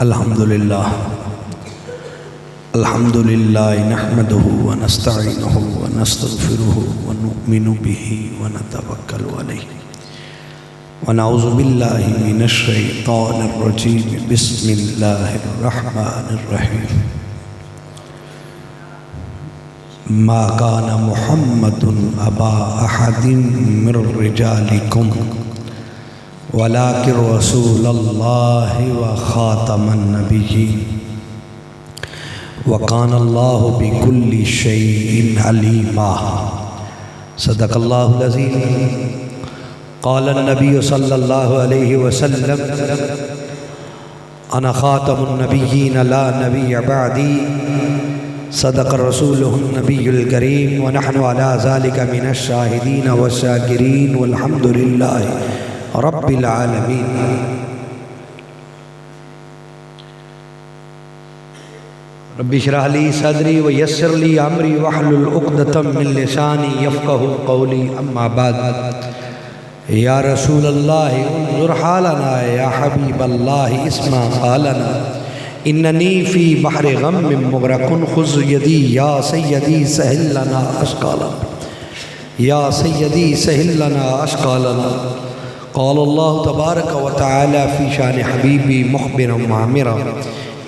الحمدللہ نحمده ونستعینه ونستغفره ونؤمن به ونتوکل علیہ ونعوذ باللہ من الشیطان الرجیم بسم اللہ الرحمن الرحیم ما کان محمد ابا احد من رجالکم ولكن رسول الله وخاتم النبيين وكان الله بكل شيء عليما صدق الله العظيم. قال النبي صلى الله عليه وسلم أنا خاتم النبيين لا نبي بعدي صدق رسوله النبي الكريم ونحن على ذلك من الشاهدين والشاكرين والحمد لله رب العالمین. رب اشرح لی صدری ویسر لی امری واحلل عقدۃ من لسانی یفقہوا قولی. اما بعد یا رسول اللہ انظر حالنا یا حبیب اللہ اسمع قالنا اننی فی بحر غم مغرق خذ یدی یا سیدی سہل لنا اشکالنا یا سیدی سہل لنا اشکالنا. قال اللہ تبارک و تعالی فی شان حبیبی مخبرا معمرا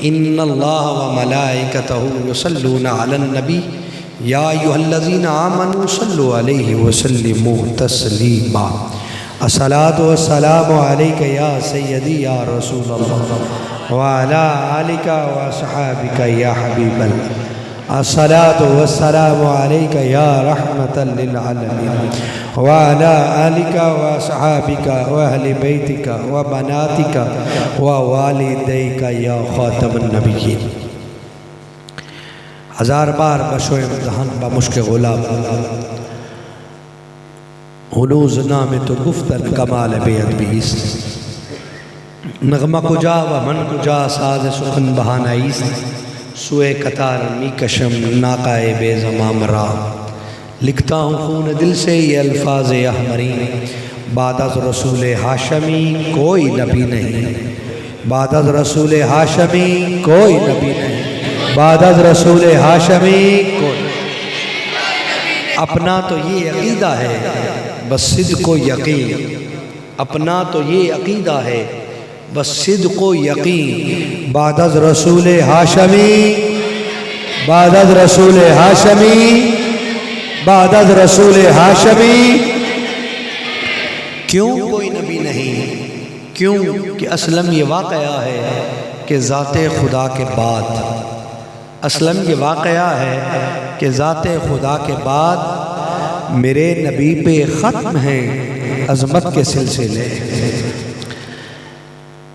ان اللہ وملائکتہ یصلون علی النبی یا ایہا الذین آمنوا صلوا علیہ وسلموا تسلیما. الصلاۃ والسلام علیک یا سیدی یا رسول اللہ وعلی آلک واصحابک یا حبیب اللہ. الصلاۃ والسلام علیک یا رحمۃ للعالمین وعلی آلک واصحابک واہل بیتک وبناتک ووالدیک یا خاتم النبیین. ہزار بار بشو امتحان بمشق غلام ہنوز نام تو گفتن کمال بے ادبیست نغمہ کجا و من کجا ساز سخن بہانائیست سوئے قطار می کشم ناقائے بے زمام را. لکھتا ہوں خون دل سے یہ الفاظ احمری بعد از رسول ہاشمی کوئی نبی نہیں بعد از رسول ہاشمی کوئی نبی نہیں بعد از رسول ہاشمی کوئی. اپنا تو یہ عقیدہ ہے بس صدق و یقین اپنا تو یہ عقیدہ ہے بس صدق و یقین بعد از رسول ہاشمی بعد از رسول ہاشمی بعد از رسول ہاشمی. کیوں کوئی نبی نہیں؟ کیوں کہ اسلم یہ واقعہ ہے کہ ذات خدا کے بعد اسلم یہ واقعہ ہے کہ ذات خدا کے بعد میرے نبی پہ ختم ہیں عظمت کے سلسلے.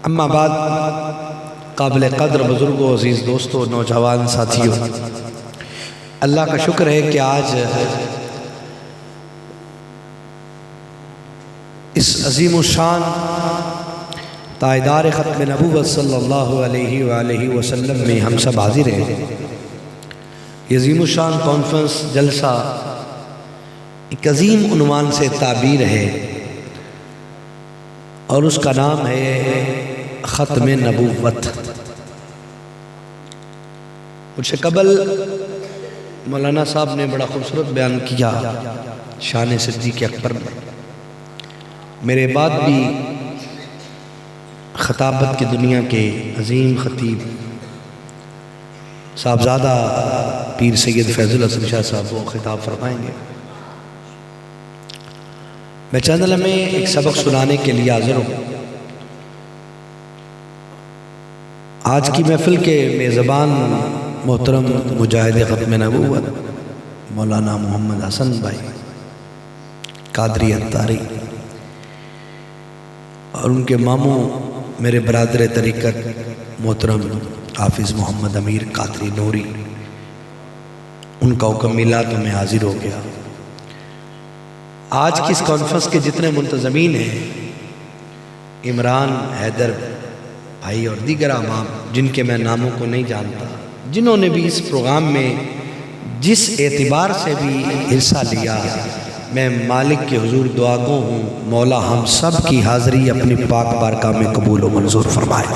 اما بعد قابل قدر بزرگوں عزیز دوستوں نوجوان ساتھیوں، اللہ کا شکر ہے کہ آج اس عظیم الشان تائیدار ختم نبوت صلی اللہ علیہ وآلہ وسلم میں ہم سب حاضر ہیں. یہ عظیم الشان کانفرنس جلسہ ایک عظیم عنوان سے تعبیر ہے اور اس کا نام ہے ختم نبوت. مجھ سے قبل مولانا صاحب نے بڑا خوبصورت بیان کیا شان صدیق اکبر میں. میرے بعد بھی خطابت کی دنیا کے عظیم خطیب صاحبزادہ پیر سید فیض الحسن شاہ صاحب وہ خطاب فرمائیں گے. میں چند لمحے ایک سبق سنانے کے لیے حاضر ہوں. آج کی محفل کے میزبان محترم مجاہد ختم نبوت مولانا محمد حسن بھائی قادری اتاری اور ان کے ماموں میرے برادر طریقت محترم حافظ محمد امیر قادری نوری، ان کا حکم ملا تو میں حاضر ہو گیا. آج کی اس کانفرنس کے جتنے منتظمین ہیں عمران حیدر بھائی اور دیگر امام جن کے میں ناموں کو نہیں جانتا، جنہوں نے بھی اس پروگرام میں جس اعتبار سے بھی حصہ لیا، میں مالک کے حضور دعا گو ہوں مولا ہم سب کی حاضری اپنی پاک بارگاہ میں قبول و منظور فرمائے.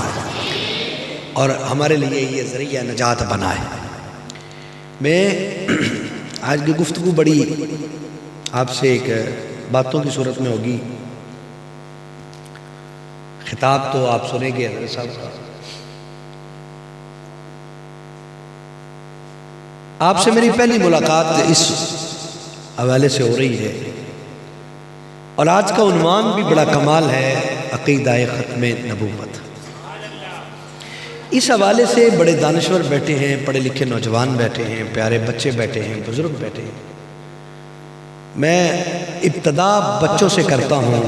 اور ہمارے لیے یہ ذریعہ نجات بنائے۔ میں آج کی گفتگو بڑی آپ سے ایک باتوں کی صورت میں ہوگی، خطاب تو آپ سنیں گے حضرت صاحب کا۔ آپ سے میری پہلی ملاقات اس حوالے سے ہو رہی ہے، اور آج کا عنوان بھی بڑا کمال ہے، عقیدہ ختم نبوت۔ اس حوالے سے بڑے دانشور بیٹھے ہیں، پڑھے لکھے نوجوان بیٹھے ہیں، پیارے بچے بیٹھے ہیں، بزرگ بیٹھے ہیں۔ میں ابتدا بچوں سے کرتا ہوں،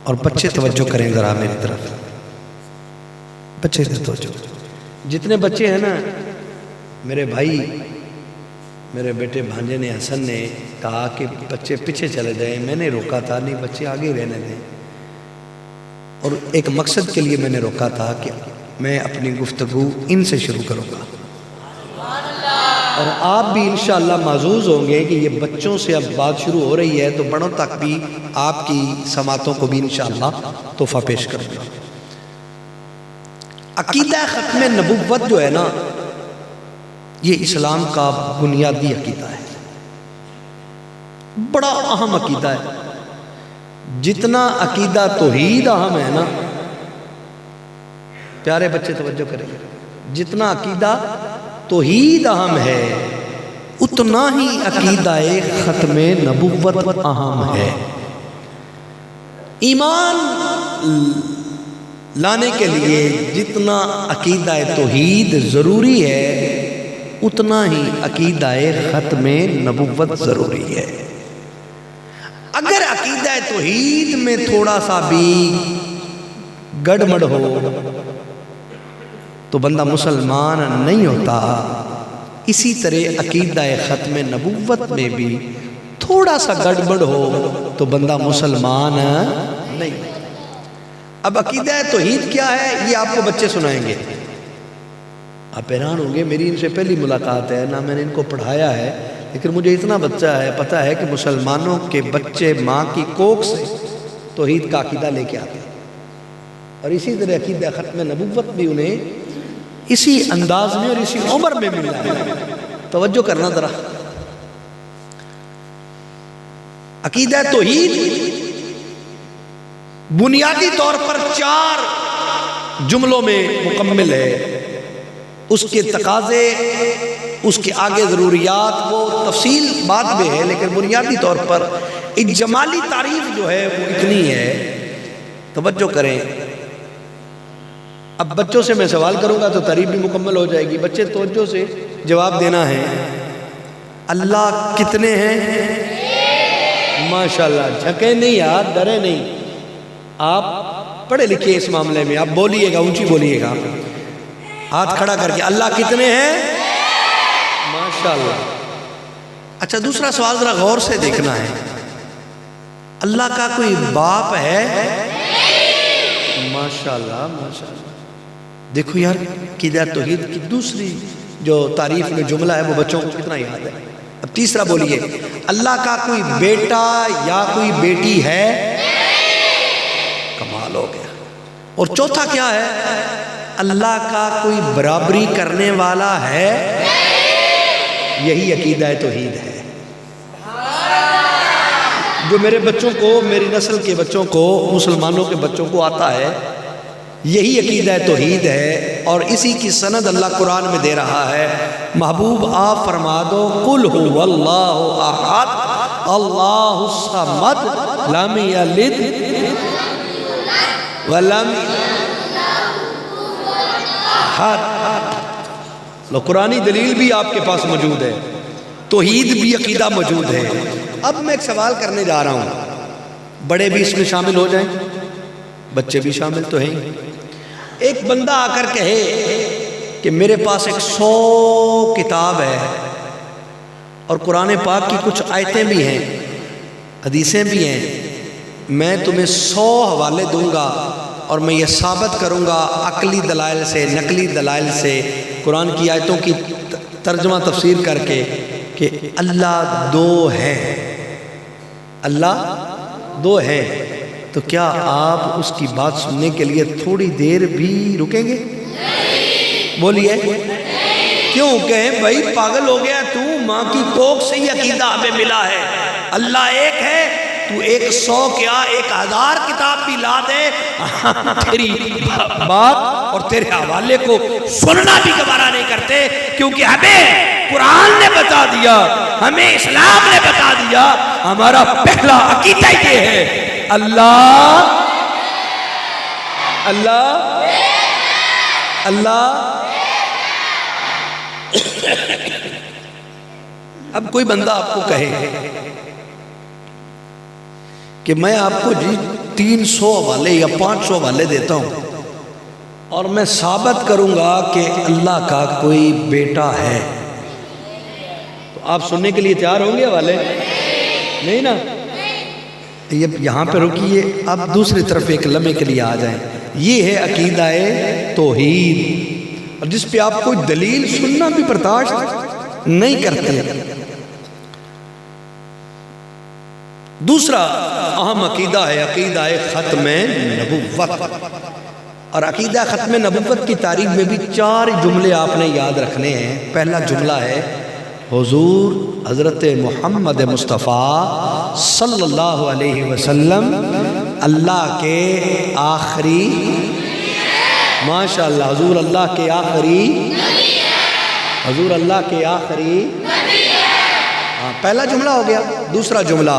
اور بچے توجہ کریں ذرا میری طرف، بچے توجہ۔ جتنے بچے ہیں نا، میرے بھائی، میرے بیٹے بھانجے نے، حسن نے کہا کہ بچے پیچھے چلے جائیں، میں نے روکا تھا، نہیں بچے آگے رہنے دیں، اور ایک مقصد کے لیے میں نے روکا تھا کہ میں اپنی گفتگو ان سے شروع کروں گا، اور آپ بھی انشاءاللہ معزوز ہوں گے کہ یہ بچوں سے اب بات شروع ہو رہی ہے، تو بڑوں تک بھی آپ کی سماعتوں کو بھی انشاءاللہ تحفہ پیش کروں گا۔ عقیدہ ختم نبوت جو ہے نا، یہ اسلام کا بنیادی عقیدہ ہے، بڑا اہم عقیدہ ہے۔ جتنا عقیدہ توحید اہم ہے نا، پیارے بچے توجہ کریں، جتنا عقیدہ توحید اہم ہے، اتنا ہی عقیدہ ختم نبوت اہم ہے۔ ایمان لانے کے لیے جتنا عقیدہ توحید ضروری ہے، اتنا ہی عقیدہ ختم نبوت ضروری ہے۔ اگر عقیدہ توحید میں تھوڑا سا بھی گڑبڑ ہو تو بندہ مسلمان نہیں ہوتا۔ اسی طرح عقیدہ ختم نبوت میں بھی تھوڑا سا گڑبڑ ہو تو بندہ مسلمان نہیں۔ اب عقیدہ توحید کیا ہے، یہ آپ کو بچے سنائیں گے۔ آپ حیران ہوں گے، میری ان سے پہلی ملاقات ہے، نہ میں نے ان کو پڑھایا ہے، لیکن مجھے اتنا بچہ ہے، پتہ ہے کہ مسلمانوں کے بچے ماں کی کوکھ سے توحید کا عقیدہ لے کے آتے ہیں، اور اسی طرح عقیدہ ختم نبوت بھی انہیں اسی انداز میں اور اسی عمر میں ملا ہے۔ توجہ کرنا ذرا۔ عقیدہ توحید بنیادی طور پر 4 جملوں میں مکمل ہے۔ اس کے تقاضے، اس کے آگے ضروریات، وہ تفصیل بعد میں ہے، لیکن بنیادی طور پر اجمالی تعریف جو ہے وہ اتنی ہے۔ توجہ کریں۔ اب بچوں سے میں سوال کروں گا تو تعریف بھی مکمل ہو جائے گی، بچے توجہ سے جواب دینا ہے۔ اللہ کتنے ہیں؟ ماشاءاللہ، جھکیں نہیں یار، ڈرے نہیں، آپ پڑھے لکھے اس معاملے میں، آپ بولیے گا، اونچی بولیے گا، ہاتھ کھڑا کر کے، اللہ کتنے ہیں؟ ماشاءاللہ۔ اچھا، دوسرا سوال ذرا غور سے دیکھنا ہے، اللہ کا کوئی باپ ہے؟ ماشاءاللہ ماشاءاللہ۔ دیکھو یار، عقیدہ توحید کی دوسری جو تعریف میں جملہ ہے وہ بچوں کو کتنا یاد ہے۔ اب تیسرا بولیے، اللہ کا کوئی بیٹا یا کوئی بیٹی ہے؟ کمال ہو گیا۔ اور چوتھا کیا ہے؟ اللہ کا کوئی برابری کرنے والا ہے؟ یہی عقیدہ توحید ہے جو میرے بچوں کو، میری نسل کے بچوں کو، مسلمانوں کے بچوں کو آتا ہے، یہی عقیدہ توحید ہے، اور اسی کی سند اللہ قرآن میں دے رہا ہے۔ محبوب آپ فرما دو، قل هو اللہ احد اللہ الصمد لم یلد ولم لو، قرآنی دلیل بھی آپ کے پاس موجود ہے، توحید بھی عقیدہ موجود ہے۔ اب میں ایک سوال کرنے جا رہا ہوں، بڑے بھی اس میں شامل ہو جائیں، بچے بھی شامل تو ہیں۔ ایک بندہ آ کر کہے کہ میرے پاس 100 کتاب ہے، اور قرآن پاک کی کچھ آیتیں بھی ہیں، حدیثیں بھی ہیں، میں تمہیں 100 حوالے دوں گا، اور میں یہ ثابت کروں گا عقلی دلائل سے، نقلی دلائل سے، قرآن کی آیتوں کی ترجمہ تفسیر کر کے، کہ اللہ 2 ہے، اللہ 2 ہے، تو کیا آپ اس کی بات سننے کے لیے تھوڑی دیر بھی رکیں گے؟ بولیے کیوں؟ کہیں بھائی پاگل ہو گیا تو، ماں کی کوکھ سے یہ عقیدہ ہمیں ملا ہے، اللہ ایک ہے، تو 100 کیا 1000 کتاب بھی لا دے، تیری بات اور تیرے حوالے کو سننا بھی گوارا نہیں کرتے، کیونکہ ہمیں قرآن نے بتا دیا، ہمیں اسلام نے بتا دیا، ہمارا پہلا عقیدہ یہ ہے اللہ اللہ اللہ۔ اب کوئی بندہ آپ کو کہے کہ میں آپ کو 300 حوالے یا 500 حوالے دیتا ہوں اور میں ثابت کروں گا کہ اللہ کا کوئی بیٹا ہے، تو آپ سننے کے لیے تیار ہوں گے حوالے؟ نہیں نا؟ یہاں پہ رکیے، اب دوسری طرف ایک لمحے کے لیے آ جائیں۔ یہ ہے عقیدہ توحید، اور جس پہ آپ کوئی دلیل سننا بھی برداشت نہیں کرتے۔ دوسرا اہم عقیدہ ہے عقیدہ ختم نبوت، اور عقیدہ ختم نبوت کی تعریف میں بھی 4 جملے آپ نے یاد رکھنے ہیں۔ پہلا جملہ ہے حضور حضرت محمد مصطفیٰ صلی اللہ علیہ وسلم اللہ کے آخری، ماشاءاللہ، حضور اللہ کے آخری، حضور اللہ کے آخری، پہلا جملہ ہو گیا۔ دوسرا جملہ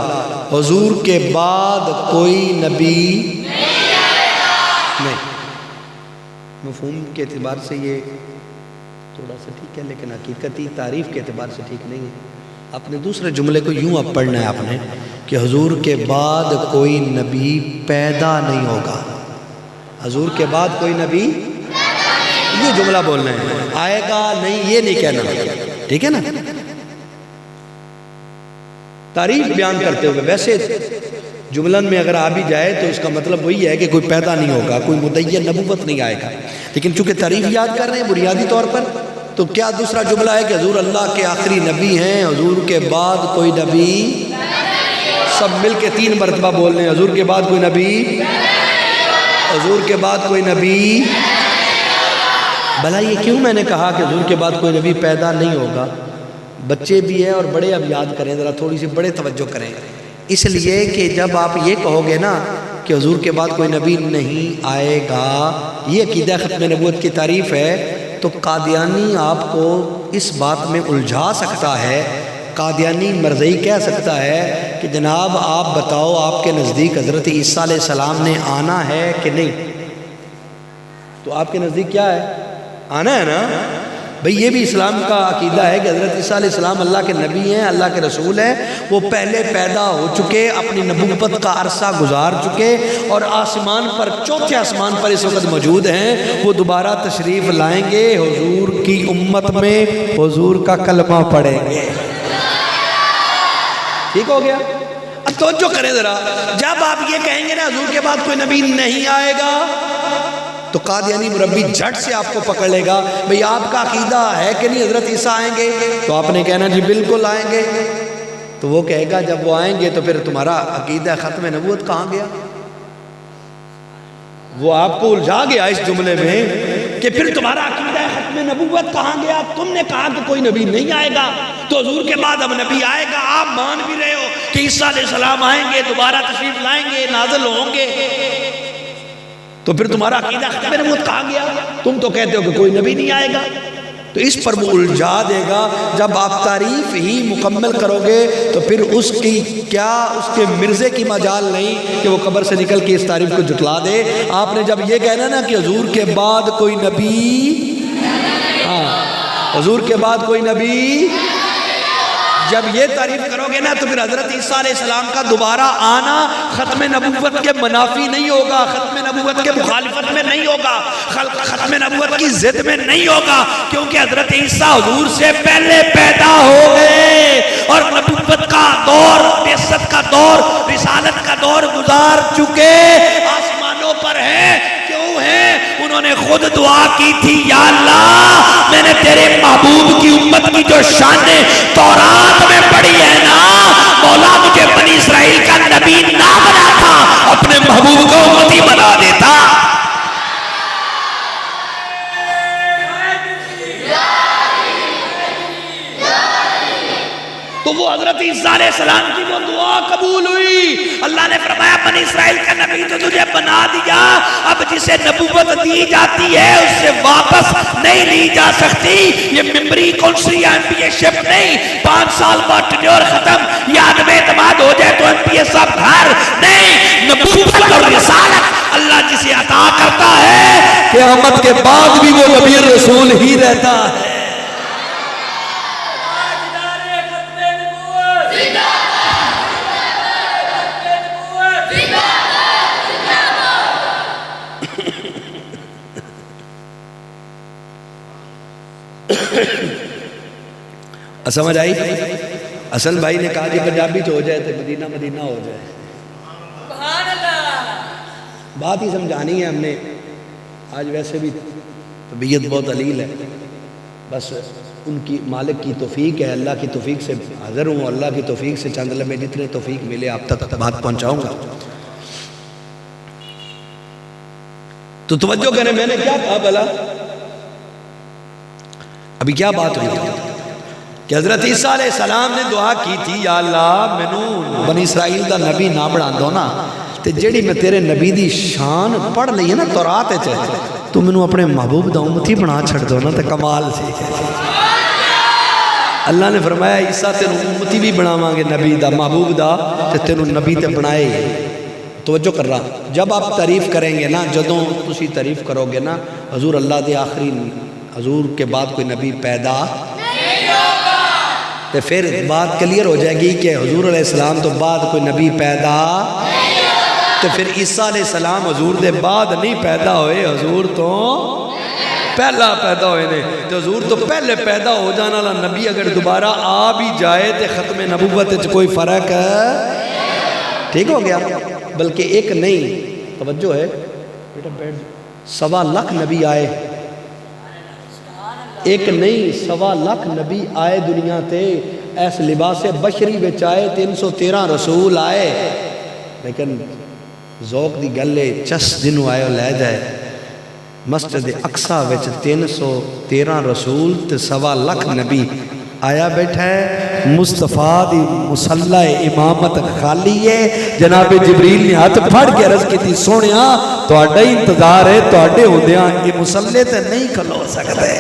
حضور کے بعد کوئی نبی نہیں۔ مفہوم کے اعتبار سے یہ تھوڑا سا ٹھیک ہے، لیکن حقیقتی تعریف کے اعتبار سے ٹھیک نہیں ہے۔ آپ نے دوسرے جملے کو یوں اب پڑھنا ہے آپ نے کہ حضور کے بعد کوئی نبی پیدا نہیں ہوگا، حضور کے بعد کوئی نبی، یہ جملہ بولنا ہے، آئے گا نہیں یہ نہیں کہنا، ٹھیک ہے نا؟ تعریف بیان کرتے ہوئے ویسے جملن میں اگر آ بھی جائے تو اس کا مطلب وہی ہے کہ کوئی پیدا نہیں ہوگا، کوئی مدعی نبوت نہیں آئے گا، لیکن چونکہ تعریف یاد کر رہے ہیں بنیادی طور پر، تو کیا دوسرا جملہ ہے کہ حضور اللہ کے آخری نبی ہیں، حضور کے بعد کوئی نبی، سب مل کے 3 مرتبہ بول رہے ہیں، حضور کے بعد کوئی نبی، حضور کے بعد کوئی نبی۔ بھلا یہ کیوں میں نے کہا کہ حضور کے بعد کوئی نبی پیدا نہیں ہوگا؟ بچے بھی ہیں اور بڑے اب یاد کریں، ذرا تھوڑی سی بڑے توجہ کریں، اس لیے کہ جب آپ یہ کہو گے نا کہ حضور کے بعد کوئی نبی نہیں آئے گا، یہ عقیدہ ختم نبوت کی تعریف ہے، تو قادیانی آپ کو اس بات میں الجھا سکتا ہے، قادیانی مرزئی کہہ سکتا ہے کہ جناب آپ بتاؤ آپ کے نزدیک حضرت عیسیٰ علیہ السلام نے آنا ہے کہ نہیں؟ تو آپ کے نزدیک کیا ہے؟ آنا ہے نا؟ بھئی یہ بھی اسلام کا عقیدہ ہے کہ حضرت عیسیٰ علیہ السلام اللہ کے نبی ہیں، اللہ کے رسول ہیں، وہ پہلے پیدا ہو چکے، اپنی نبوت کا عرصہ گزار چکے، اور آسمان پر، 4تھے آسمان پر اس وقت موجود ہیں، وہ دوبارہ تشریف لائیں گے، حضور کی امت میں حضور کا کلمہ پڑھیں گے۔ ٹھیک ہو گیا؟ اب توجہ کریں ذرا، جب آپ یہ کہیں گے نا حضور کے بعد کوئی نبی نہیں آئے گا، تو قادیانی مربی جھٹ سے آپ کو پکڑ لے گا، بھئی آپ کا عقیدہ ہے کہ نہیں حضرت عیسیٰ آئیں گے؟ تو آپ نے کہنا جی بالکل آئیں گے۔ تو وہ کہے گا جب وہ آئیں گے تو پھر تمہارا عقیدہ ختم نبوت کہاں گیا؟ وہ آپ کو الجھا گیا اس جملے میں کہ پھر تمہارا عقیدہ ختم نبوت کہاں گیا؟ تم نے کہا کہ کوئی نبی نہیں آئے گا، تو حضور کے بعد اب نبی آئے گا، آپ مان بھی رہے ہو کہ عیسیٰ علیہ السلام آئیں گے، دوبارہ تشریف لائیں گے، نازل ہوں گے، تو پھر تمہارا عقیدہ ختم نبوت کہاں گیا؟ تم تو کہتے ہو کہ کوئی نبی نہیں آئے گا۔ تو اس پر وہ الجھا دے گا۔ جب آپ تعریف ہی مکمل کرو گے تو پھر اس کی کیا، اس کے مرزے کی مجال نہیں کہ وہ قبر سے نکل کے اس تعریف کو جھٹلا دے۔ آپ نے جب یہ کہنا نا کہ حضور کے بعد کوئی نبی، حضور کے بعد کوئی نبی، جب یہ تعریف کرو گے نا تو پھر حضرت عیسیٰ علیہ السلام کا دوبارہ آنا ختم نبوت کے منافی نہیں ہوگا، ختم نبوت کے مخالفت میں نہیں ہوگا، ختم نبوت کی ضد میں نہیں ہوگا، کیونکہ حضرت عیسیٰ حضور سے پہلے پیدا ہو گئے اور نبوت کا دور، بعثت کا دور، رسالت کا دور گزار چکے، آسمانوں پر ہے۔ کیوں ہے؟ انہوں نے خود دعا کی تھی، یا اللہ میں نے تیرے محبوب کی امت کی جو شان تورات میں پڑھی ہے نا، مولا مجھے بنی اسرائیل کا نبی نہ بنا تھا، اپنے محبوب کو امتی بنا دیتا۔ تو وہ حضرت عیسیٰ علیہ السلام کی وہ دعا قبول ہوئی. اللہ نے فرمایا بنی اسرائیل کا نبی تو تجھے بنا دیا, اب جسے نبوت دی جاتی ہے اس سے واپس نہیں لی جا سکتی. یہ ممبری کونسری ایم پی اے شپ نہیں, 5 سال بعد ٹینیور ختم یا عدم اعتماد ہو جائے تو ایم پی اے سب گھر نہیں. نبوت اور رسالت اللہ جسے عطا کرتا ہے قیامت کے بعد بھی وہ نبی رسول ہی رہتا ہے. سمجھ آئی؟ حسن بھائی نے کہا جی پنجابی تو ہو جائے تو مدینہ مدینہ ہو جائے. بات ہی سمجھانی ہے ہم نے. آج ویسے بھی طبیعت بہت علیل ہے, بس ان کی مالک کی توفیق ہے, اللہ کی توفیق سے حاضر ہوں. اللہ کی توفیق سے چند لمحے جتنے توفیق ملے آپ تک بات پہنچاؤں گا. تو توجہ کریں, میں نے کیا کہا بھلا ابھی کیا بات ہوئی تھی کہ حضرت عیسیٰ علیہ السلام نے دعا کی تھی, یا اللہ مینوں بنی اسرائیل دا نبی نہ بنا دو نا, تے جیڑی میں تیرے نبی دی شان پڑھ لئی ہے نا تورات وچ, تو مینوں اپنے محبوب دا امتی بنا چھڑ دو نا, تے کمال سی. اللہ نے فرمایا عیسیٰ تینوں امتی بھی بناواں گے نبی دا محبوب دا, تے تینوں نبی تے بنائے. توجہ کر رہا, جب آپ تعریف کریں گے نا, جدوں تسی تعریف کرو گے نا حضور اللہ دے آخری حضور کے بعد کوئی نبی پیدا نہیں ہوگا, تو پھر بات کلیئر ہو جائے گی کہ حضور علیہ السلام تو بعد کوئی نبی پیدا نہیں ہوگا. تو پھر عیسیٰ علیہ السلام حضور دے بعد نہیں پیدا ہوئے, حضور تو پہلا پیدا ہوئے نے. تو حضور تو پہلے پیدا ہو جانا والا نبی اگر دوبارہ آ بھی جائے تو ختم نبوت وچ کوئی فرق ہے, ٹھیک ہو گیا. بلکہ ایک نہیں, توجہ ہے بیٹا بیٹھ, 1.25 لاکھ نبی آئے, ایک نہیں 1.25 لاکھ نبی آئے دنیا تے, ایس لباس بشری بچ آئے, 313 رسول آئے, لیکن ذوق دی گلے چس جنوں آئے اور لے جائے. مسجد اقصی وچ 313 رسول تے 1.25 لاکھ نبی آیا بیٹھا ہے. مصطفیٰ دی مصلی امامت خالی ہے. جناب جبریل نے ہاتھ پھڑ کے عرض کی تھی, سونیا تہاڈا ہی انتظار ہے, تہاڈے ہوندیاں یہ مصلی تے نہیں کھلو سکتے.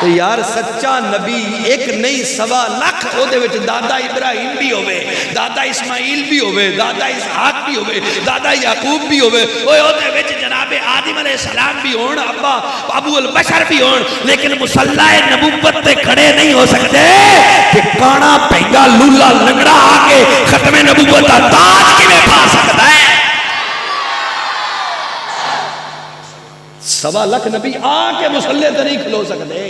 تو یار سچا نبی ایک نہیں 1.25 لاکھ, او دے وچ دادا ابراہیم بھی ہوئے, دادا اسماعیل بھی ہوئے, دادا اسحاق بھی ہوئے, دادا یعقوب بھی ہوئے, او دے وچ جناب آدم علیہ السلام بھی ہون, ابا ابو البشر بھی ہون, لیکن مصلی نبوت تے کھڑے نہیں ہو سکتے کہ کانا پہنگا لولا لنگڑا آ کے ختم نبوت کا تاج کیویں پا سکتا ہے. 1.25 لاکھ نبی آ کے مصلی تے نہیں کھلو سکتے,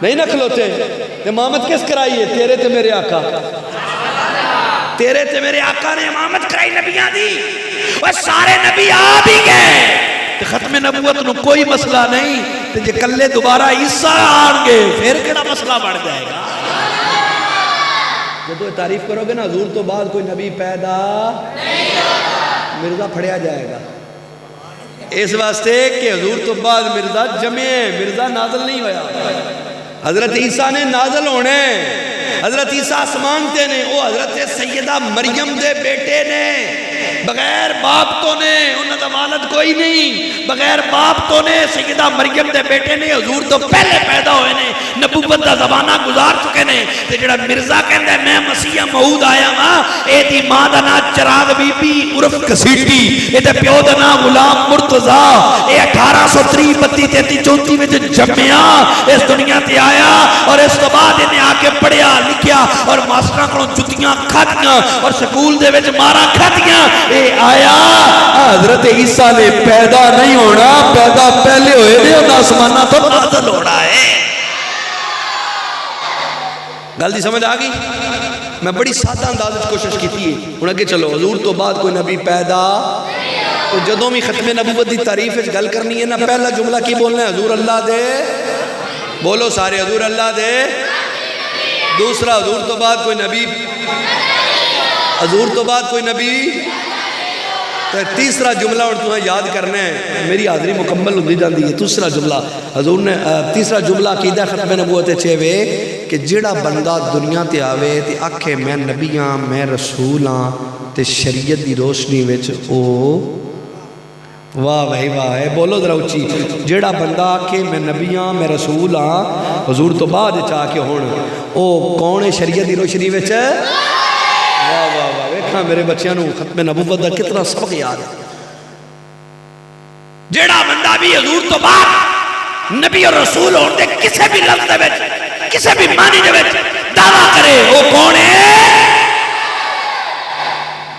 نہیں نہ کھلوتے. امامت کس کرائی ہے؟ تیرے تے میرے آقا, تیرے تے میرے آقا نے امامت کرائی نبیاں دی. وہ سارے نبی آ بھی گئے, ختم نبوت نو کوئی مسئلہ نہیں. تے جے کلے دوبارہ عیسیٰ آن گے پھر کیڑا مسئلہ بڑھ جائے گا. جب تعریف کرو گے نا حضور تو بعد کوئی نبی پیدا نہیں ہوگا, مرزا پھڑیا جائے گا. اس واسطے کہ حضور تو بعد مرزا جمع, مرزا نازل نہیں ہویا. حضرت عیسیٰ نے نازل ہونے, حضرت عیسیٰ آسمان تے نے, وہ حضرت سیدہ مریم دے بیٹے نے, بغیر باپ تو نے, انہوں دا والد کوئی نہیں, بغیر باپ تو نے, سیدہ مریم دے بیٹے نے. حضور تو پہلے پیدا ہوئے نے, نبوت دا زمانہ گزار چکے نے. تے جڑا مرزا کہندا ہے میں مسیح موعود آیا ہاں, اے دی ماں دا نام چراغ بی بی عرف کسیٹی, اے دے پیو دا نام غلام مرتضیٰ, اے 1830 32 33 34 وچ جمعیا, اس دنیا تے آیا, اور اس تو بعد انہیں آ کے پڑھیا لکھیا اور ماسٹراں کولوں جُتیاں کھادیاں اور سکول دے وچ مارا کھادیاں. اے آیا حضرت عیسیٰ نے پیدا نہیں ہونا, پیدا پہلے ہوئے نے, اور آسمانہ تو نازل ہونا ہے. گل دی سمجھ آ گئی؟ میں بڑی سادہ انداز کوشش کی تھی. ہن اگے چلو, حضور تو بعد کوئی نبی پیدا, تو جدوں بھی ختم نبوت دی تعریف وچ گل کرنی ہے نا, پہلا جملہ کی بولنا ہے؟ حضور اللہ دے, بولو سارے, حضور اللہ دے. دوسرا, حضور تو بعد کوئی نبی, حضور تو بعد کوئی نبی. تو تیسرا جملہ اور تمہیں یاد کرنا ہے، میری حاضری مکمل ہوندی جاندی ہے۔ دوسرا جملہ حضور نے تیسرا جملہ عقیدہ ختم نبوت چھے وے کہ جڑا بندہ دنیا تے آوے تے آکھے میں نبی ہاں میں رسول ہاں تے شریعت دی روشنی وچ او واہ بھائی واہ ہے، بولو ذرا اچھی، جڑا بندہ آکھے میں نبی ہاں میں رسول ہاں حضور تو بعد چاہ کے ہون او کون ہے شریعت دی روشنی وچ؟ واہ واہ واہ، ویکھاں میرے بچیاں نو ختم نبوت دا کتنا سبق یاد ہے۔ جڑا بندہ بھی حضور تو بعد نبی اور رسول ہون دے کسے بھی لفظ دے وچ کسے بھی معنی دے وچ دعویٰ کرے وہ کون ہے؟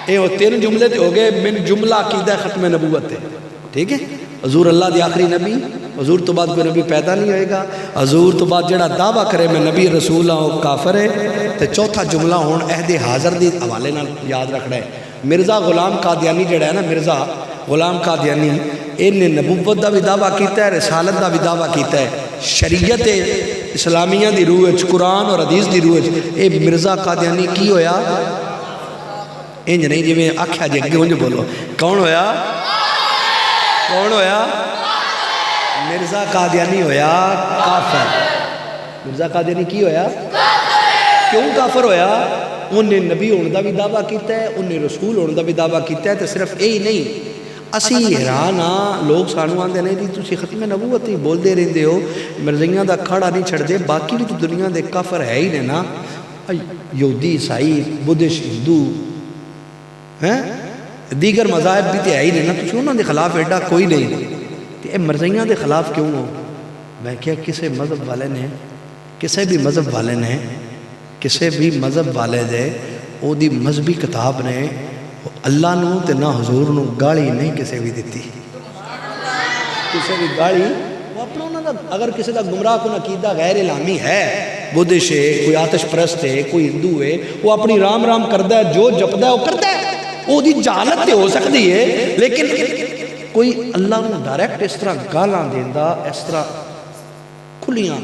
اے وہ تین جملے تے ہو گئے من جملہ عقیدہ ختم نبوت ہے، ٹھیک ہے؟ حضور اللہ دی آخری نبی، حضور تو بعد کوئی نبی پیدا نہیں ہوئے گا، حضور تو بعد جڑا دعویٰ کرے میں نبی رسول ہوں وہ کافر ہے۔ تے چوتھا جملہ ہون عہد حاضر دی حوالے نال یاد رکھنا ہے۔ مرزا غلام قادیانی جڑا ہے نا، مرزا غلام قادیانی انہیں نبوت دا بھی دعویٰ کیتا ہے، رسالت دا بھی دعویٰ کیتا ہے، شریعت اسلامیہ دی روح وچ قرآن اور حدیث دی روح وچ اے مرزا قادیانی کی ہویا؟ انج نہیں جی میں آکھیا جی اگے انج بولو، کون ہویا؟ کون ہویا؟ مرزا قادیانی ہویا کافر۔ مرزا قادیانی کی ہویا؟ کیوں کافر ہویا؟ انہیں نبی ہونے دا بھی دعویٰ کیتا ہے، انہیں رسول ہونے دا بھی دعویٰ کیتا ہے، تو صرف یہی نہیں اسی حیران ہاں لوگ سانو آندے نہیں جی تسی ختم نبوت ہی بول دے رہندے ہو، مرزیاں دا کھڑا نہیں چھڑ دے، باقی بھی تو دنیا دے کافر ہے ہی نا، یہودی عیسائی بدھش ہندو دیگر مذاہب بھی تے ہے ہی نا، تسی انہاں دے خلاف ایڈا کوئی نہیں، تے مرزیاں دے خلاف کیوں ہو؟ میں کیا کسے مذہب والے نے کسے بھی مذہب والے نے کسے بھی مذہب والے دے او دی مذہبی کتاب نے اللہ نو تے نہ حضور نو گالی نہیں کسے بھی دیتی، کسے بھی گالی وہ اپنا انہوں نے اگر کسی دا گمراہ کو عقیدہ غیر الہامی ہے، بدھش ہے، کوئی آتش پرست ہے، کوئی ہندو ہے، وہ اپنی رام رام کردہ ہے، جو جپدہ ہے وہ کردہ ہے، وہ دی جہالت تے ہو سکتی ہے، لیکن کوئی اللہ نو ڈائریکٹ اس طرح گالاں دیندہ اس طرح کھلیاں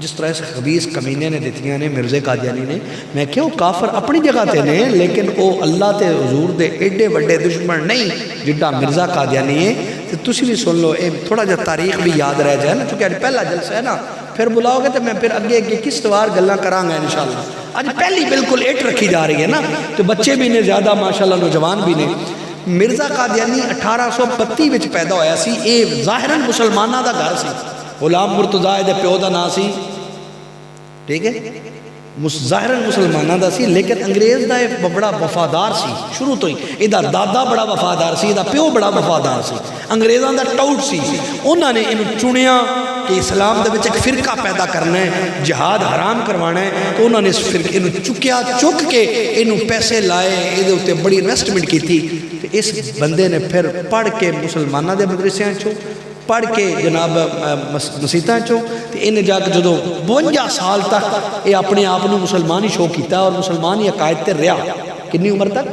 جس طرح سے خبیث کمینے نے دیتیاں نے مرزا قادیانی نے، میں کہوں کافر اپنی جگہ تے نے، لیکن وہ اللہ تے حضور دے ایڈے وڈے دشمن نہیں جڈا مرزا قادیانی ہے۔ تو تسی بھی سن لو، اے تھوڑا جا تاریخ بھی یاد رہ جائے نا، چونکہ پہلا جلسہ ہے نا، پھر بلاؤ گے تو میں پھر اگے کس توار گلاں کراں گا انشاءاللہ۔ آج پہلی بالکل ایٹ رکھی جا رہی ہے نا، تو بچے بھی نے زیادہ ماشاءاللہ نوجوان بھی نے۔ مرزا قادیانی 1832 وچ پیدا ہویا سی، اے ظاہراً مسلمانہ دا گھر سی، غلام مرتضیٰ دے پیو دا نام سی، ٹھیک ہے، ظاہراً مسلمانہ دا سی، لیکن انگریز دا ایک بڑا وفادار سی شروع تو ہی، ادھا دادا بڑا وفادار سی، ادھا پیو بڑا وفادار سی، انگریزاں دا ٹاؤٹ سی، انہوں نے انہوں چنیا کہ اسلام دے وچ ایک فرقہ پیدا کرنا ہے، جہاد حرام کروانا ہے، تو انہوں نے اس فرقے انہوں چکیا، چک کے انہوں پیسے لائے، ادھے ہوتے بڑی انویسٹمنٹ کی تھی، تو اس بندے نے پھر پڑھ کے مسلمانہ دے مدرسیاں چھو پڑھ کے جناب مسیطاں چو، تو انہیں جا کے جدو 52 سال تک یہ اپنے آپ نے مسلمان ہی شو کیتا اور مسلمان ہی عقائد تے رہا، کنی عمر تک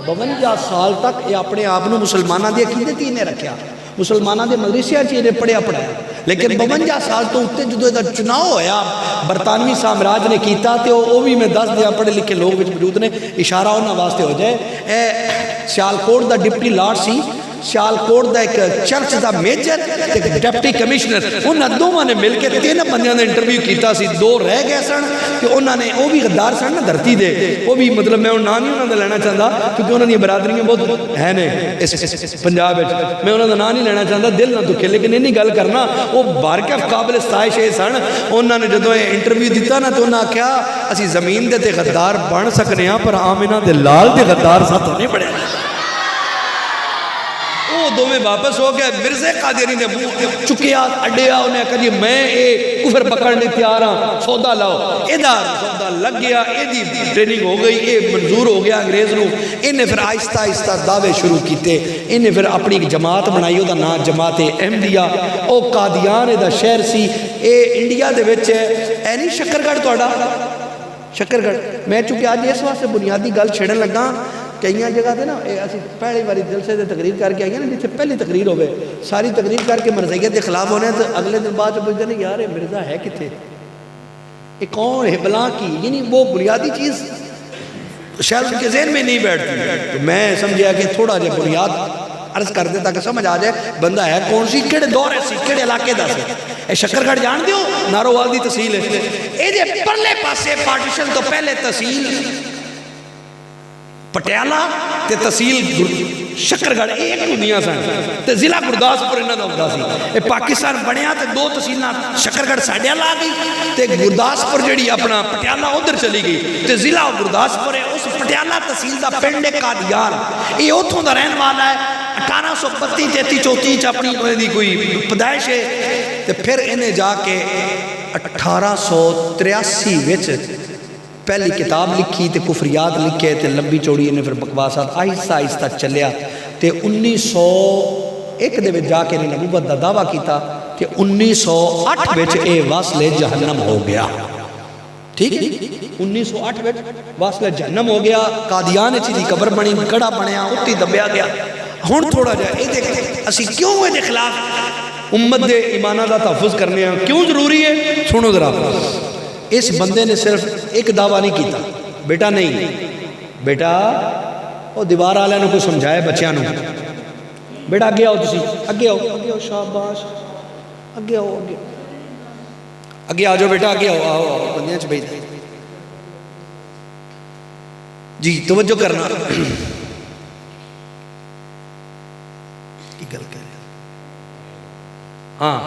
52 سال تک یہ اپنے آپ نے مسلمانہ دے عقیدت ہی نے رکھیا، مسلمانہ دے مدرسیاں چیزیں پڑھیا پڑھایا، لیکن 52 سال تو اتے جدو ادھا چناؤ ہویا برطانوی سامراج نے کیتا، تو وہ بھی میں 10 دیا پڑھے لکھے لوگ وچ موجود نے، اشارہ ہونا واسطے ہو جائے، اے سیالکوٹ دا ڈپٹی لارڈ سی، سیالکوٹ دا ایک چرچ دا میجر ایک ڈیپٹی کمیشنر، انہاں دوواں نے مل کے 3 بندیاں نے انٹرویو کیتا سی، 2 رہ گئے سن کہ انہاں نے وہ بھی غدار سن نا دھرتی دے، وہ بھی مطلب میں نام نہیں انہاں دا لینا چاہتا کیونکہ انہاں دی برادریاں بہت ہے نے اس پنجاب وچ، میں انہاں دا نام نہیں لینا چاہتا دل نہ دکھے، لیکن انہی گل کرنا وہ بارکف قابل ستائش سن، انہاں نے جدوں انٹرویو دیتا نا تو انہاں کہا اسی زمین دے تے غدار بن سکنے ہاں پر آمنہ دے لال دے غدار ساتھ نہیں بڑھے، دو میں واپس ہو گئے، مرزا قادیانی نے منہ چکیا اڈیا، انہیں کہا جی میں اے کفر پکڑنے تیار ہاں، سودا لاؤ، ادھر سودا لگ گیا، ایدی ٹریننگ ہو گئی، اے منظور ہو گیا انگریز نو، انہیں پھر آہستہ آہستہ دعوے شروع کیتے، انہیں پھر اپنی ایک جماعت بنائی، او دا نام جماعت احمدیہ، او قادیان دا شہر سی، اے انڈیا دے وچ ہے، اے نہیں شکرگڑھ توڑا، شکرگڑھ، میں چونکہ آج اس واسطے بنیادی گل چھڑن لگا، کئی جگہ تھے نا اسی پہلی باری جلسے سے تقریر کر کے آئی ہیں نا، جیسے پہلی تقریر ہوئے ساری تقریر کر کے مرزیت کے خلاف ہونے ہیں، تو اگلے دن بعد پوچھتے ہیں یار مرزا ہے کتھے، یہ کون ہے بلا کی، یعنی وہ بنیادی چیز شاید ان کے ذہن میں نہیں بیٹھتی، تو میں سمجھا کہ تھوڑا جا بنیاد عرض کر دے تاکہ سمجھ آ جائے بندہ ہے کون سی کیڑے دور ہے سی کیڑے علاقے دا سی. اے شکرگڑھ جان دیو نارووال دی تحصیل ہے. اے دے پرلے پاسے پارٹیشن تو پہلے تحصیل پٹیالہ تے تحصیل شکرگڑھ ایک دنیا سن تے ضلع گرداسپور انہاں دا ہوندا سی. اے پاکستان بنیا تے دو تحصیلاں شکرگڑھ ساڈے ال آ گئی تے گرداسپور جڑی اپنا پٹیالہ ادھر چلی گئی تے ضلع گرداسپور ہے. اس پٹیالہ تحصیل دا پنڈ ہے قادیان. اے اوتھوں دا رہن والا ہے. 1832 33 34 اپنی کوئی پیدائش ہے تے پھر انہیں جا کے 1883 وچ پہلی کتاب لکھی تے کفریات لکھے تے لمبی چوڑی انہیں پھر بکواسات آہستہ آہستہ چلیا تے 1901 دے وچ جا کے انہیں نبوت دا دعویٰ کیتا تے 1908 وچ اے واصل جہنم ہو گیا. ٹھیک ہے 1908 وچ واصل جہنم ہو گیا. قادیان چی دی قبر بنی گڑا بنیا اتی دبیا گیا. ہون تھوڑا جا اے دیکھ اسی کیوں اے دے خلاف امت دے ایمانہ دا تحفظ کرنے ہیں کیوں ضروری ہے. سنو ذرا اس بندے نے صرف ایک دعویٰ نہیں کیتا بیٹا نہیں بیٹا وہ دیوار آلہ نے کوئی سمجھائے بچیاں نو بیٹا اگے آؤ تسی اگے آؤ شاباش اگے آؤ اگے آ جاؤ بیٹا اگے آؤ بندیاں چ بیٹھ جی توجہ کرنا کی گل کر ہاں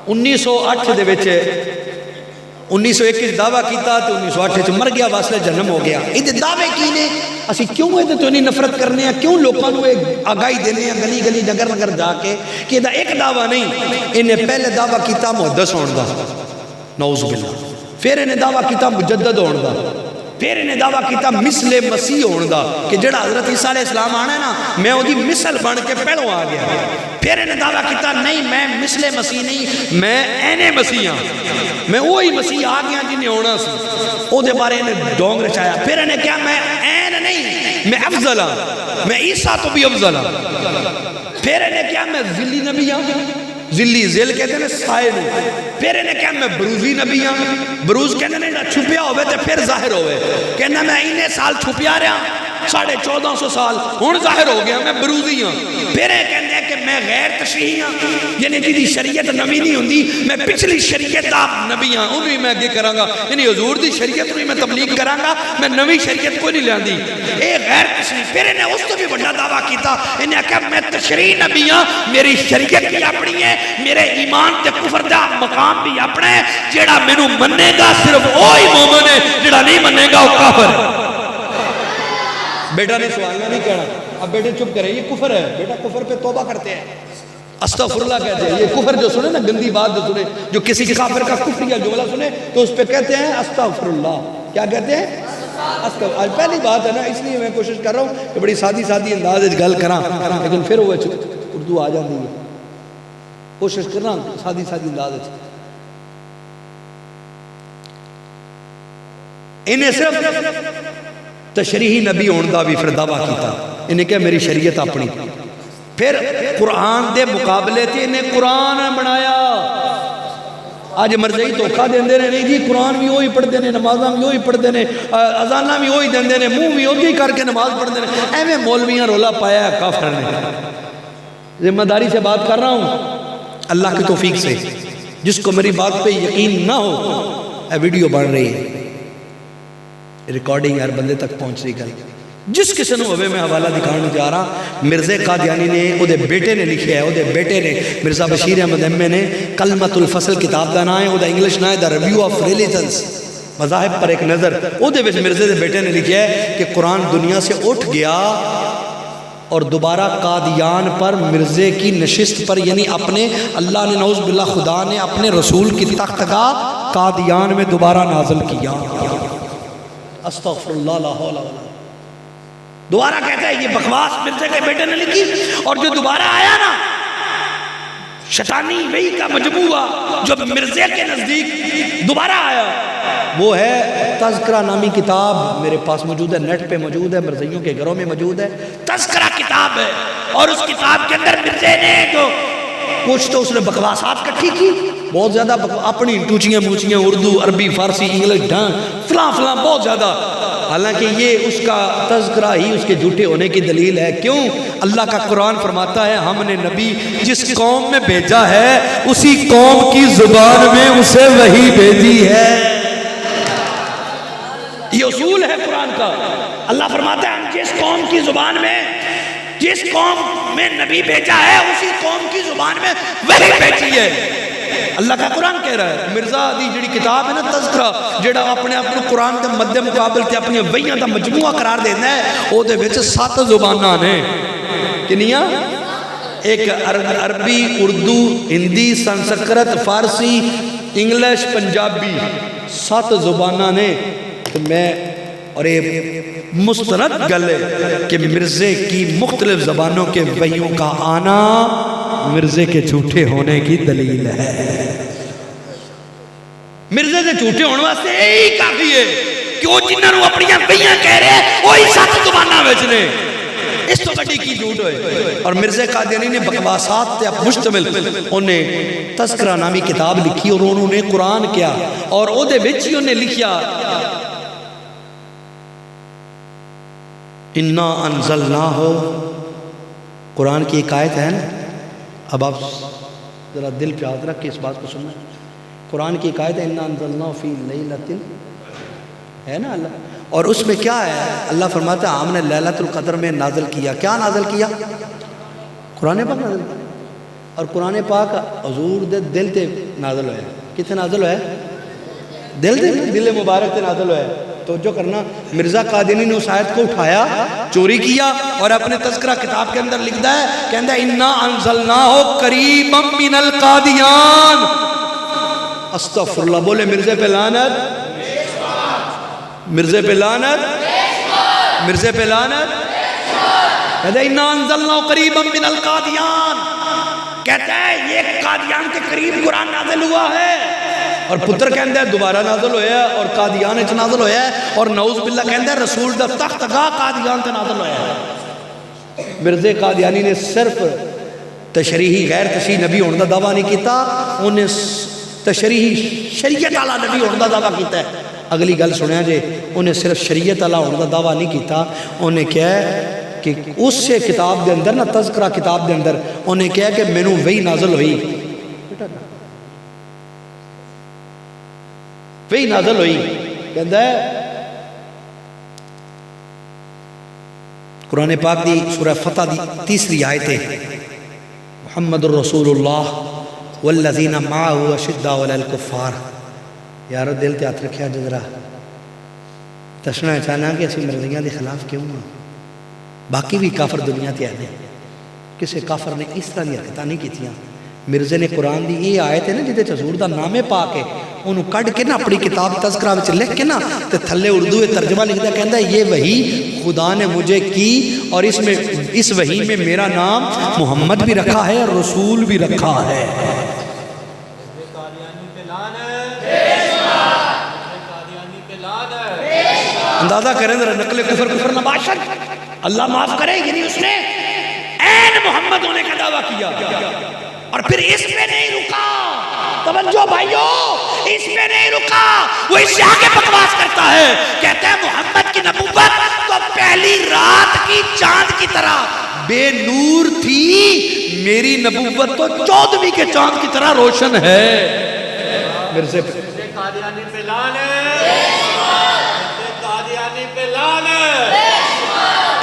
1908 دے وچ 1901 دعویٰ کیتا تو 1908 مر گیا واصل جہنم ہو گیا. یہ دعوے کی نے اسی کیوں ہے تو نہیں نفرت کرنے ہیں کیوں لوگوں کو آگاہی دینے ہیں گلی گلی نگر نگر جا کے کہ یہ ایک دعویٰ نہیں. انہیں پہلے دعویٰ کیتا محدث ہون دا نعوذ باللہ پھر انہیں دعویٰ کیتا مجدد ہون دا پھر انہیں دعویٰ کیتا مثل مسیح ہون دا کہ جڑا حضرت عیسیٰ علیہ السلام آنا ہے نا میں وہ دی مثل بن کے پہلوں آ گیا. پھر انہیں دعویٰ کیتا نہیں میں مثل مسیح نہیں میں اینے مسیح ہاں میں وہی مسیح آ گیا جنہیں ہونا سی او دے بارے انہیں ڈونگ رچایا. پھر انہیں کیا میں این نہیں میں افضل ہاں میں عیسیٰ تو بھی افضل ہاں. پھر انہیں کیا میں ذلی نبی ہاں ذلی ذل کہتے ہیں سائے نو. پھر انہیں کیا میں بروزی نبی ہاں بروز کہتے ہیں چھپیا ہوئے تے پھر ظاہر ہوئے کہنا میں انہیں سال چھپیا رہا 1450 سال ہون ظاہر ہو گیا میں بروزی ہاں. پھر کہتے ہیں کہ میں غیر تشریحی ہاں یعنی جی شریعت نبی نہیں ہوندی میں پچھلی شریعت دا نبی ہاں انہوں میں اگے کراں گا یعنی حضور دی شریعت میں تبلیغ کراں گا میں نوی شریعت کو نہیں لیندی اے غیر تشریح. پھر انہیں اس تو بھی بڑا دعویٰ کیتا انہیں کہا میں تشریح نبی ہاں میری شریعت بھی اپنی ہے میرے ایمان تے کفر دا مقام بھی اپنا ہے جیڑا مینوں مننے گا صرف وہی مومن ہے جیڑا نہیں مننے گا وہ کافر ہے. بیٹا نے سوالنا نہیں کہنا اب بیٹے چپ کریں یہ کفر ہے بیٹا کفر پہ توبہ کرتے ہیں استغفراللہ کہتے ہیں. یہ کفر جو سنے نا گندی بات جو سنے جو کسی کافر کا کفر یا جملہ سنے تو اس پہ کہتے ہیں استغفراللہ. کیا کہتے ہیں آج پہلی بات ہے نا اس لیے میں کوشش کر رہا ہوں کہ بڑی سادی سادی انداز گل کراں لیکن پھر وہ اردو آ جاتی ہے کوشش کرنا سادی سادی انداز. انہیں صرف تشریحی نبی ہون دا بھی پھر دعویٰ کیتا انہیں کہا میری شریعت اپنی. پھر قرآن دے مقابلے تھے انہیں قرآن بنایا. آج مرضی دھوکھا دیندے نے نہیں جی قرآن بھی وہی پڑھتے ہیں نمازاں بھی وہی پڑھتے ہیں اذاناں بھی وہی دیندے ہیں منہ بھی وہی کر کے نماز پڑھتے ہیں. ایویں مولویاں رولا پایا ہے کافر نے. ذمہ داری سے بات کر رہا ہوں اللہ کی توفیق سے. جس کو میری بات پہ یقین نہ ہو اے ویڈیو بن رہی ہے ریکارڈنگ ہر بندے تک پہنچ رہی گل جس کسی نے ہوئے میں حوالہ دکھانے جا رہا. مرزا قادیانی نے وہ دے بیٹے نے لکھیا ہے وہ دے بیٹے نے مرزا بشیر احمد احمد نے کلمۃ الفصل کتاب دا نام ہے وہ دا انگلش نام ہے دا ریویو آف ریلیجنز مذاہب پر ایک نظر. وہ دے مرزا دے بیٹے نے لکھیا ہے کہ قرآن دنیا سے اٹھ گیا اور دوبارہ قادیان پر مرزے کی نشست پر یعنی اپنے اللہ نے نعوذ باللہ خدا نے اپنے رسول کی تخت کا قادیان میں دوبارہ نازل کیا. استغفراللہ لا حول ولا قوت. دوبارہ کہتا ہے یہ بکواس مرزے کے بیٹے نے لکھی اور جو دوبارہ آیا نا شیطانی وحی کا مجموعہ جو مرزے کے نزدیک دوبارہ آیا وہ ہے تذکرہ نامی کتاب میرے پاس موجود ہے نیٹ پہ موجود ہے مرزیوں کے گھروں میں موجود ہے. تذکرہ کتاب ہے اور اس کتاب کے اندر مرزے نے جو کچھ تو اس نے بکواسات کٹھی کی بہت زیادہ اپنی ٹوچیاں موچیاں اردو عربی فارسی انگلش ڈھان فلاں فلاں بہت زیادہ حالانکہ یہ اس کا تذکرہ ہی اس کے جھوٹے ہونے کی دلیل ہے. کیوں؟ اللہ کا قرآن فرماتا ہے ہم نے نبی جس قوم میں بھیجا ہے اسی قوم کی زبان میں اسے وحی بھیجی ہے. یہ اصول ہے قرآن کا. اللہ فرماتا ہے ہم جس قوم کی زبان میں جس قوم میں نبی بھیجا ہے اسی قوم کی زبان میں وحی بھیجی ہے. اللہ کا قرآن کہہ رہا ہے. مرزا دی جڑی کتاب ہے نا تذکرہ جڑا اپنے اپنے قرآن دے مد مقابل تے اپنی وحیاں دا مجموعہ قرار دینا ہے او دے وچ 7 زباناں نے. کنیاں؟ ایک عربی، اردو، ہندی، سنسکرت، فارسی، انگلش، پنجابی 7 زباناں نے. تو میں اور یہ مستند گل ہے کہ مرزے کی مختلف زبانوں کے وحیوں کا آنا مرزے کے جھوٹے ہونے کی دلیل ہے. مرزے کے جھوٹے ہونے واسطے یہی کافی ہے کہ وہ جنہاں نوں اپنی وحیاں کہہ رہے وہی 7 زباناں وچ نے. اس تو بڑی کی جھوٹ ہوئے. اور مرزا قادیانی نے بکواسات تے مشتمل انہیں تذکرہ نامی کتاب لکھی اور انہوں نے قرآن کیا اور او دے وچ ہی انہیں لکھیا اِنَّا أَنزَلْنَاهُ. قرآن کی ایک آیت ہے نا. اب آپ ذرا دل پہ ہاتھ رکھ کے اس بات کو سننا. قرآن کی ایک آیت ہے اِنَّا أَنزَلْنَاهُ فِي لَيْلَةٍ ہے نا اللہ. اور اس میں کیا ہے؟ اللہ فرماتا ہے ہم نے لیلۃ القدر میں نازل کیا. کیا نازل کیا؟ قرآن پاک نازل کیا. اور قرآن پاک حضور دے دل تے نازل ہوئے. کتنے نازل ہوئے؟ دل تے، دل مبارک تے نازل ہوئے. توجہ کرنا. مرزا قادیانی نے اس آیت کو اٹھایا، چوری کیا اور اپنے تذکرہ کتاب کے اندر لکھتا ہے کہندہ ہے اِنَّا أَنزَلْنَاهُ قَرِيبًا مِّنَ الْقَادِيَانِ. استغفر اللہ. بولے مرزے پہ لعنت، مرزے پہ لعنت، مرزے پہ لعنت. کہتا ہے اِنَّا أَنزَلْنَاهُ قَرِيبًا مِّنَ الْقَادِيَانِ. کہتا ہے یہ قادیان کے قریب قرآن نازل ہوا ہے. اور پتر کہندہ ہے دوبارہ نازل ہویا ہے اور قادیان اچھ نازل ہویا ہے. اور نعوذ باللہ کہندہ ہے رسول دا تخت گاہ قادیان تے نازل ہویا ہے. مرزا قادیانی نے صرف تشریحی غیر تشریح نبی ہونے دا دعویٰ نہیں کیتا، انہیں تشریحی شریعت والا نبی ہونے دا دعویٰ کیتا ہے. اگلی گل سنیا جے، انہیں صرف شریعت والا ہونے دا دعویٰ نہیں کیتا. انہیں کیا ہے کہ اس سے کتاب دے اندر نا تذکرہ کتاب دے اندر انہیں کیا ہے کہ میں نوں وحی نازل ہوئی، وہی نازل ہوئی. کہندہ ہے قرآن پاک دی سورہ فتح دی 3 آیت ہے محمد الرسول اللہ والذین معاہو اشداء علی الکفار. یارو دل تے ہاتھ رکھیا جذرا تشنا چاہنا کہ اسی مرضیاں دے خلاف کیوں ہاں. باقی بھی کافر دنیا تے آنے کسے کافر نے اس طرح دی حرکتاں نہیں کیتیاں. مرزے نے قرآن دی یہ آیت ہے نا جدے حضور دا نام پاک ہے انہوں کڑھ کے نا اپنی کتاب تذکرہ وچ لکھ کے نا تے تھلے اردو ترجمہ لکھدا کہندا ہے یہ وحی خدا نے مجھے کی اور اس وحی میں میرا نام محمد بھی رکھا ہے اور رسول بھی رکھا ہے. اندازہ کریں ذرا نقل کفر نباشت. اللہ معاف کرے یعنی اس نے این محمد ہونے کا دعویٰ کیا اور پھر اس پہ نہیں رکا. توجہ بھائیو، اس پہ نہیں رکا، وہ اس سے آگے بکواس کرتا ہے. کہتا ہے محمد کی نبوت تو پہلی رات کی چاند کی طرح بے نور تھی، میری نبوت تو 14ویں کے چاند کی طرح روشن ہے. مرزے پہ قادیانی پہ لعنت، قادیانی پہ لعنت.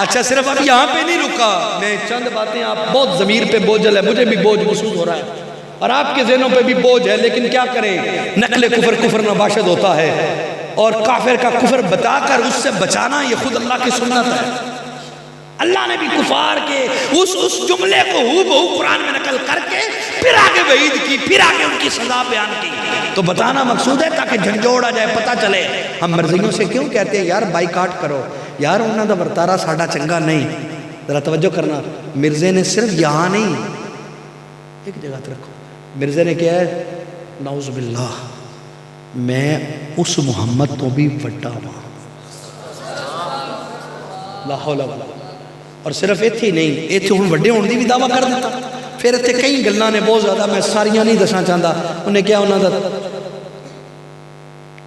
اچھا صرف اب یہاں پہ نہیں رکا، میں چند باتیں آپ بہت ضمیر پہ بوجھل ہے، مجھے بھی بوجھ محسوس ہو رہا ہے اور آپ کے ذہنوں پہ بھی بوجھ ہے، لیکن کیا کریں نقل کفر نباشد ہوتا ہے اور کافر کا کفر بتا کر اس سے بچانا یہ خود اللہ کی سنت ہے. اللہ نے بھی کفار کے اس جملے کو ہو بہو قرآن میں نقل کر کے پھر آگے وعید کی، پھر آگے ان کی سزا بیان کی. تو بتانا مقصود ہے تاکہ جھنجھوڑ آ جائے، پتہ چلے. ہم مرضیوں سے کیوں کہتے ہیں یار بائیکاٹ کرو، یار انہوں دا ورتارا ساڑھا چنگا نہیں. ذرا توجہ کرنا، مرزے نے صرف یہاں نہیں ایک جگہ رکھو. مرزے نے کیا ہے نعوذ باللہ میں اس محمد تو بھی وڈا ہوں، لا حول ولا قوت. اور صرف ایتھے ہی نہیں، ایتھے ہن وڈے ہون دی بھی دعویٰ کر دیتا. پھر ایتھے کئی گلاں نے بہت زیادہ، میں ساریاں نہیں دسنا چاہتا. انہیں کیا انہوں دا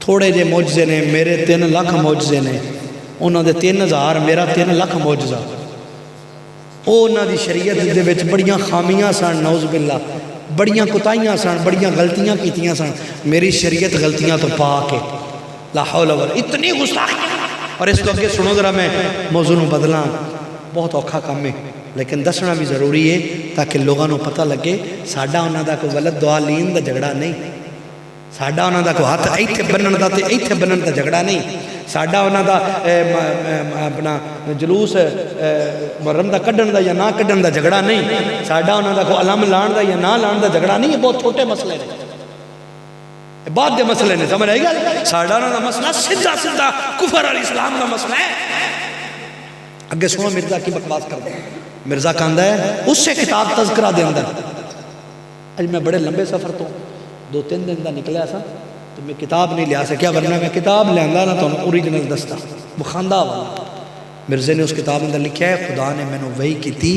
تھوڑے جے معجزے نے، میرے 3 لاکھ معجزے نے. انہوں دے 3000 میرا 3 لاکھ معجزہ. انہوں دی شریعت دے وچ بڑیاں خامیاں سن، نعوذ باللہ، بڑیاں کوتاہیاں سن، بڑیاں غلطیاں کیتیاں سن. میری شریعت غلطیاں تو پاک ہے. لا حول ولا اتنی گستاخی. اور اس تو اگے سنو ذرا، میں موضوع بدلاں، بہت اوکھا کام ہے لیکن دسنا بھی ضروری ہے تاکہ لوگوں کو پتہ لگے ساڈا انہاں دا کوئی ولد دوالین دا جھگڑا نہیں، ساڈا انہاں دا کوئی ہاتھ ایتھے بنن دا تے ایتھے بنن دا جھگڑا نہیں، ساڈا انہاں دا اپنا جلوس محرم دا کڈن دا یا نہ کڈن دا جھگڑا نہیں، ساڈا انہاں دا کوئی علم لان دا یا نہ لان دا جھگڑا نہیں. یہ بہت چھوٹے مسئلے نے، بعد دے مسئلے نے، سمجھ آئی گا؟ ساڈا انہاں دا مسئلہ سیدھا سیدھا کفر اور اسلام دا مسئلہ ہے. اگے سنو مرزا کی بکواس کر دیں. مرزا کہندا ہے اس سے کتاب تذکرہ دے اندر، اج میں بڑے لمبے سفر تو 2-3 دن دا نکلیا سا تو میں کتاب نہیں لیا سکیا، ورنہ میں کتاب لیندا نا تو اوریجنل دستا بخاندہ والا. مرزے نے اس کتاب اندر لکھیا ہے خدا نے میں نے وحی کی تھی،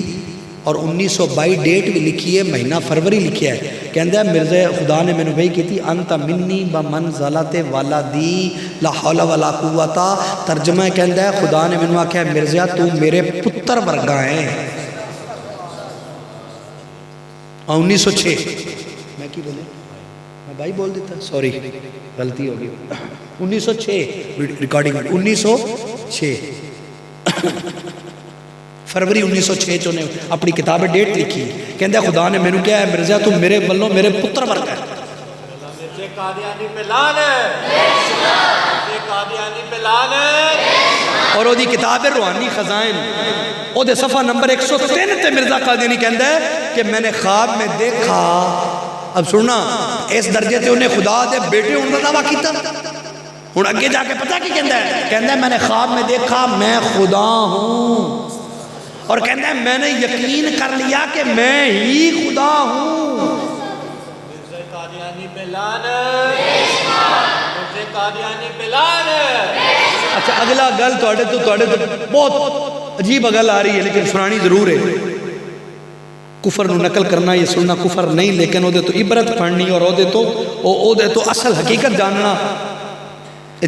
اور 1922 ڈیٹ بھی لکھی ہے، مہینہ فروری لکھیا ہے. کہندا ہے مرزا خدا نے میں نے وحی کی تھی انت منی بمنزلت والدی لا حول ولا قوت. ترجمہ کہندا ہے خدا نے میں نے آکھیا مرزا تو میرے پتر ورگا ہے. 1906 میں کی بولے میں بھائی بول دیتا، سوری غلطی ہو گئی. 1906 ریکارڈنگ 1906 فروری 1906 چونے اپنی کتاب ڈیٹ لکھی. کہندہ خدا نے میں نے کہا ہے مرزا تو میرے بلوں میرے پتر ورگا ہے. مرزا قادیانی پہ لعنت، مرزا قادیانی پہ لعنت. اور وہ دی کتاب روحانی خزائن، وہ دے صفحہ نمبر 103 تے مرزا قادیانی کہندہ ہے کہ میں نے خواب میں دیکھا. اب سننا اس درجے تے انہیں خدا دے بیٹے ان کا دعویٰ کیتا. ہوں اگے جا کے پتہ کی کہندہ ہے؟ کہندہ ہے میں نے خواب میں دیکھا میں خدا ہوں، اور کہندہ ہے میں نے یقین کر لیا کہ میں ہی خدا ہوں. مرزا قادیانی پہ لعنت، مرزا قادیانی پہ لعنت. اچھا اگلا گل تو بہت عجیب گل آ رہی ہے لیکن سنانی ضرور ہے. کفر نو نقل کرنا یہ سننا کفر نہیں، لیکن وہ تو عبرت پڑھنی اور وہ تو اصل حقیقت جاننا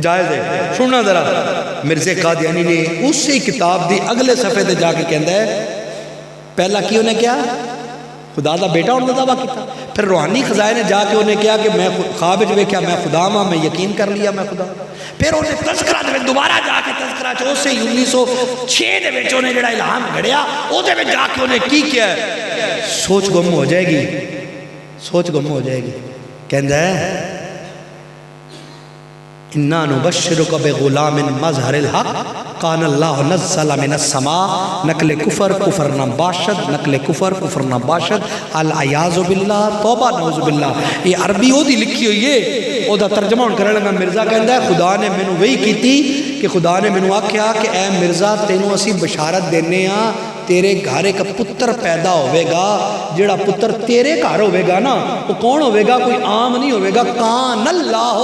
جائز ہے. سننا ذرا، مرزا قادیانی نے اسی کتاب دی اگلے صفحے تے جا کے کہندا ہے پہلا کی انہیں کیا خدا دا بیٹا انہوں نے دعویٰ کیتا. پھر روحانی خزائن نے جا کے انہیں کیا کہ میں خواب وچ ویکھیا میں خدا ماں، میں یقین کر لیا میں خدا. پھر انہیں تذکرہ دے دوبارہ جا کے تذکرہ چ اسے 1906 دے وچ انہیں جڑا الہام گھڑیا او دے وچ جا کے انہیں کی کیا ہے. سوچ گم ہو جائے گی، سوچ گم ہو جائے گی. کہندا ہے اِنَّا نُبَشِّرُكَ بِغُلَامٍ مَظْهَرِ الْحَقِّ کان اللہ نزل من السماء. نقل کفر نہ باشد، نقل کفر نہ باشد. العیاذ باللہ، توبہ نعوذ باللہ. یہ عربی او دی لکھی ہوئی ہے، او دا ترجمہ ان کرنے لگا. مرزا کہندا ہے خدا نے میں نو وہی کی تھی کہ خدا نے میں نو آکھیا کہ اے مرزا تینوں اسی بشارت دینے ہاں تیرے گھر ایک پتر پیدا ہوئے گا. جڑا پتر تیرے گھر ہوئے گا نا وہ کون ہوئے گا؟ کوئی عام نہیں ہوئے گا. کان اللہ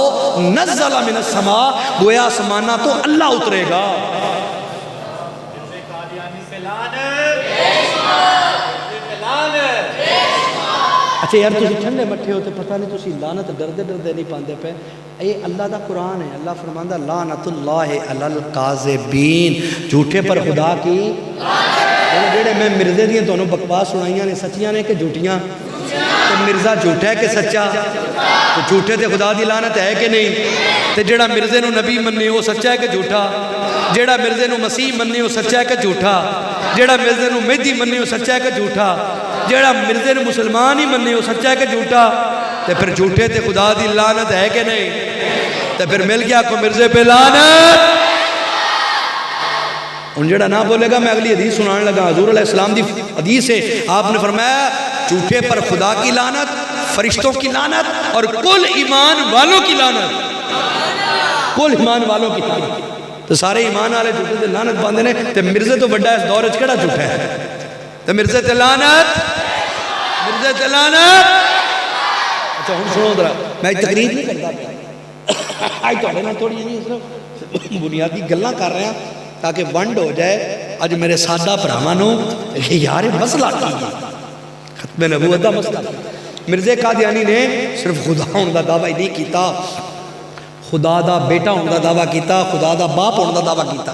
نزل من السماء، گویا آسمانہ تو اللہ اترے گا. مرزا قادیانی پہ لعنت، مرزا پہ لعنت. اچھا یار تسی ٹھنڈے مٹھے ہوتے پتہ نہیں تسی لعنت ڈردے نہیں پاندے پہ. یہ اللہ دا قرآن ہے. اللہ فرماندا لعنت اللہ علی الکاذبین، جھوٹے پر خدا کی جڑے میں مرزے دیاں تانوں بکواس سنائیاں نے سچیاں نے کہ جھوٹیاں؟ تے مرزا جھوٹا ہے کہ سچا؟ تو جھوٹے تے خدا دی لعنت ہے کہ نہیں؟ تے جڑا مرزے نو نبی مننے وہ سچا ہے کہ جھوٹا؟ جڑا مرزے نو مسیح مننے وہ سچا ہے کہ جھوٹا؟ جڑا مرزے نو مہدی مننے وہ سچا ہے کہ جھوٹا؟ جڑا مرزے نو مسلمان ہی مننے وہ سچا ہے کہ جھوٹا؟ تے پھر جھوٹے تے خدا دی لعنت ہے کہ نہیں؟ تے پھر مل گیا کو مرزے پہ لعنت. ان جڑا نہ بولے گا میں اگلی حدیث سنانے لگا. حضور علیہ السلام دی حدیث ہے، آپ نے فرمایا جھوٹے پر خدا کی لعنت، فرشتوں کی لعنت اور کل ایمان والوں کی لعنت. کل ایمان والوں کی لعنت. تو سارے ایمان والے جھوٹے تے لعنت باندھے نے. تے مرزے تو بڑا اس دور وچ کیڑا جھوٹا ہے؟ تے مرزے تے لعنت، مرزے تے لعنت. اچھا ہن سنو ذرا، میں تقریر نہیں کرتا، آج تہاڈے نال تھوڑی جی صرف بنیادی گلاں کر رہے ہیں تاکہ ونڈ ہو جائے. اج میرے سادہ بھراواں نو یار مسئلہ کی ہے، ختم نبوت دا مسئلہ. مرزا قادیانی نے صرف خدا ہون دا دعویٰ نہیں کیتا، خدا دا بیٹا ہون دا دعویٰ کیتا، خدا دا باپ ہون دا دعویٰ کیتا.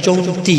34,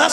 10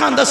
8-10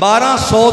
1200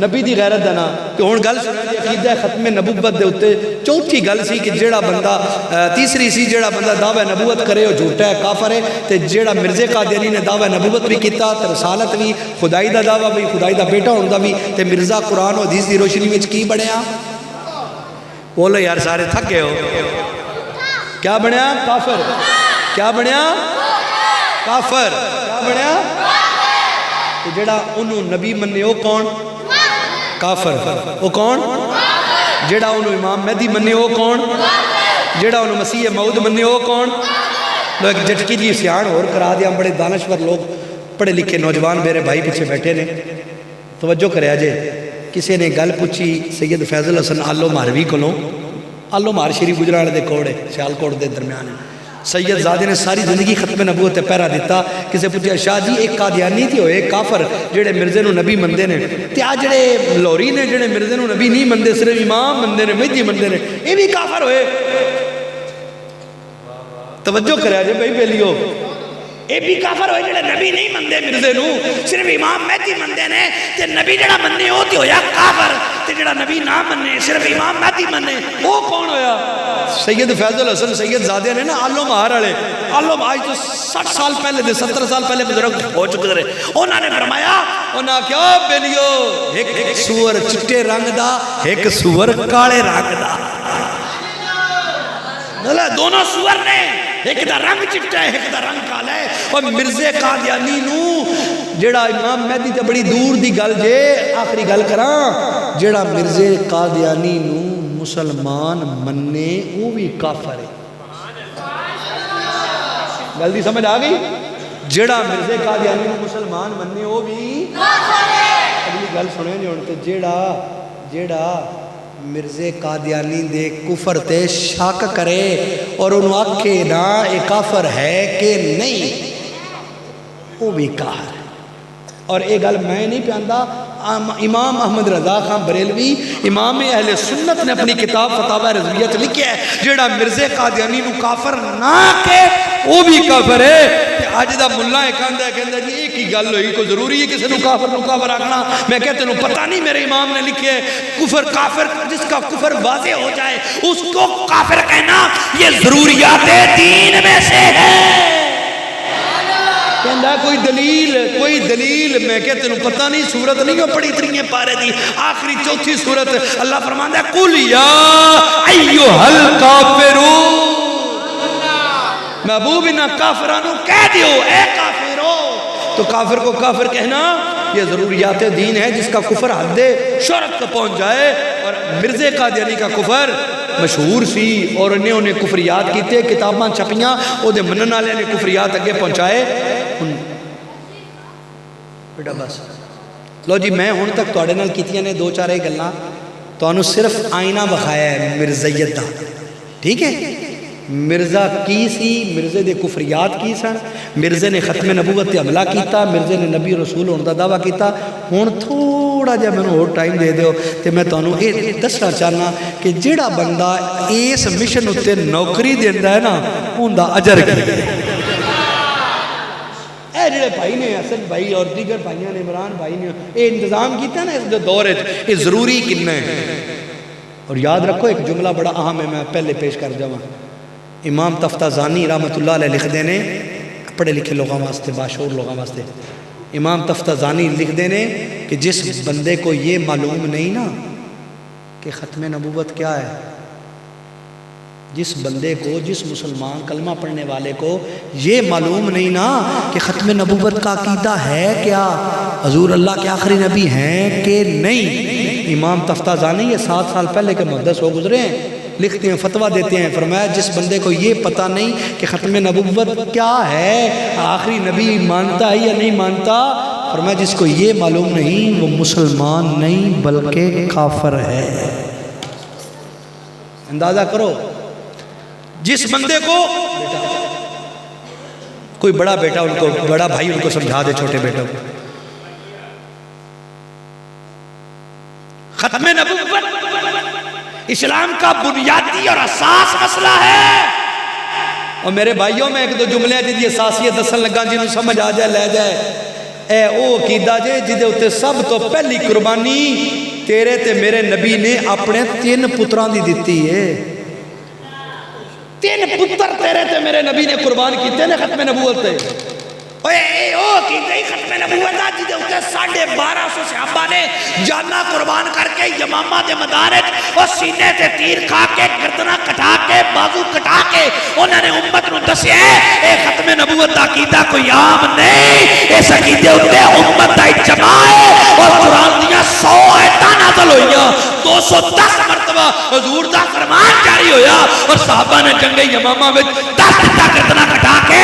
نبی دی غیرت دا نا کہ ہن گل سنا جی عقیدہ ختم نبوت دے اوتے چوتھی گل سی کہ جیڑا بندہ تیسری سی جیڑا بندہ دعوی نبوت کرے وہ جھوٹا ہے کافر ہے تے جیڑا مرزا قادیانی نے دعوی نبوت بھی کیتا تے رسالت بھی خدائی دا دعوی بھی خدائی دا بیٹا ہون دا بھی تے مرزا قرآن و حدیث دی روشنی وچ کی بنیا بولو یار سارے تھک گئے ہو کیا بنیا کافر کیا بنیا کافر کیا بنیا تے جیڑا انہوں نبی مننے وہ کون کافر وہ کون جیڑا انہوں امام مہدی مننے وہ کون جیڑا انہوں مسیح موعود مننے وہ کون لو ایک جھٹکی جی سیان اور کرا دیا بڑے دانشور لوگ پڑھے لکھے نوجوان میرے بھائی پیچھے بیٹھے نے توجہ کرے آجے کسی نے گل پوچھی سید فیض الحسن آلو ماروی کو لو آلو مار شریف گجران دے کوڑے سیال کوڑ دے درمیان سید زادے نے ساری زندگی ختم نبوت پہرا دیتا کسے پوچھا شاہ جی ایک قادیانی تھی ہوئے کافر جڑے مرزے نو نبی مندے نے تے آ جڑے لوری نے جڑے مرزے نو نبی نہیں مندے صرف امام مندے نے مہدی مندے نے یہ بھی کافر ہوئے توجہ کرے آجے بھائی بیلیو اے بھی کافر ہوئے جڑے نبی نہیں مندے مرزے نو صرف امام مہدی مندے نے تے نبی جڑا مننے ہوتی ہویا کافر تے جڑا نبی نہ مننے صرف امام مہدی مننے وہ کون ہویا سید فیض الحسن سید زادے نے نا آلو مہار والے آلو مہار تو 60 سال پہلے دے 70 سال پہلے بزرگ ہو چکے رہے انہوں نے فرمایا انہاں کیا بیلیو ایک سور چٹے رنگ دا ایک سور کالے رنگ دا دونوں سور نے ایک دا رنگ چٹا ہے ایک دا رنگ کالا ہے اور مرزے قادیانی نو جیڑا امام مہدی تے بڑی دور دی گل جے آخری گل کراں جیڑا مرزے قادیانی نو مسلمان مننے وہ بھی کافر ہے گل دی سمجھ آگئی جیڑا مرزے قادیانی نو مسلمان مننے وہ بھی کافر ہے اگلی گل سنے نہیں ہونے جیڑا مرزے قادیانی دے کفر تے شک کرے اور انہوں آکھے نا ایک کافر ہے کہ نہیں وہ بھی کافر ہے اور ایک گل میں نہیں پیاندہ امام احمد رضا خان بریلوی امام اہل سنت نے اپنی کتاب فتاوی رضویہ لکھیا ہے جیڑا مرزے قادیانی نو کافر نہ کہ وہ بھی کافر ہے آج دا ملہ ایک آندہ ہے کہ جی ایک ہی گل ہوئی کو ضروری ہے کسی نو کافر آگنا میں کہتے ہیں پتہ نہیں میرے امام نے لکھے کفر کافر جس کا کفر واضح ہو جائے اس کو کافر کہنا یہ ضروریات دین میں سے ہے کہندہ کوئی دلیل میں کہتے ہیں پتہ نہیں سورت نہیں ہو پڑی ترین پارے دی آخری چوتھی سورت اللہ فرماندہ ہے قُلْ يَا أَيُّهَا الْكَافِرُونَ محبوب انہا کافرانو کہہ دیو اے کافرو تو کافر کو کافر کہنا یہ ضروریات دین ہے جس کا کفر حد شہرت کو پہنچ جائے اور مرزے قادیانی کا کفر مشہور سی اور انہیں کفریات کیتے کتاباں چھپیاں او دے منن والے نے کفریات اگے پہنچائے بیٹا بس لو جی میں ہن تک تواڈے نال کیتیاں نے دو چار گلاں تانوں صرف آئینہ بخایا ہے مرزیت دا ٹھیک ہے مرزا کی سی مرزے دے کفریات کی سن مرزے نے ختم نبوت تے حملہ کیتا مرزے نے نبی رسول ہونے دا دعویٰ کیتا ہن تھوڑا جا میں نے اور ٹائم دے دیو تے میں تانوں اے دسنا چاہنا کہ جیڑا بندہ اس مشن اتے نوکری دیندا ہے نا اون دا اجر کی اے جڑے بھائی نے حسن بھائی اور دیگر بھائیاں نے عمران بھائی نے اے انتظام کیتا نا اس دور اے ضروری کنا ہے اور یاد رکھو ایک جملہ بڑا اہم ہے میں پہلے پیش کر جاواں امام تفتازانی رحمت اللہ علیہ لکھ دینے پڑھے لکھے لوگوں واسطے باشعور لوگوں واسطے امام تفتازانی لکھ دینے کہ جس بندے کو یہ معلوم نہیں نا کہ ختم نبوت کیا ہے جس بندے کو جس مسلمان کلمہ پڑھنے والے کو یہ معلوم نہیں نا کہ ختم نبوت کا عقیدہ ہے کیا حضور اللہ کے آخری نبی ہیں کہ نہیں امام تفتازانی یہ 7 سال پہلے کے محدث ہو گزرے ہیں لکھتے ہیں فتویٰ دیتے ہیں فرمایا جس بندے کو یہ پتہ نہیں کہ ختم نبوت کیا ہے آخری نبی مانتا ہے یا نہیں مانتا فرمایا جس کو یہ معلوم نہیں وہ مسلمان نہیں بلکہ کافر ہے اندازہ کرو جس بندے کو کوئی بڑا بیٹا ان کو بڑا بھائی ان کو سمجھا دے چھوٹے بیٹوں ختم نبوت اسلام کا بنیادی اور اساس مسئلہ ہے اور میرے بھائیوں میں ایک دو جملے جی اساسیت دسن لگا جنہوں سمجھ آ جائے لے جائے اے او عقیدہ جے جدے اتے سب تو پہلی قربانی تیرے تے میرے نبی نے اپنے 3 پتران دی دیتی ہے 3 پتر تیرے تے میرے نبی نے قربان کیتے نے ختم نبوت تے اے او عقیدہ ہی ختم نبوت ہے جدے اتے 1250 صحابہ نے جانا قربان کر کے یمامہ دے مدارج اور سینے تے تیر کھا کے گردنہ کٹا کے بازو کٹا کے انہوں نے امت نو دسیا اے ختم نبوت دا عقیدہ کوئی عام نہیں اس عقیدے اتے امت دا اجتماع ہے اور قرآن دیا 100 آیتاں نازل ہوئیاں 210 مرتبہ حضور دا فرمان جاری ہویا اور صحابہ نے جنگ یمامہ میں 10 گردنہ کٹا کے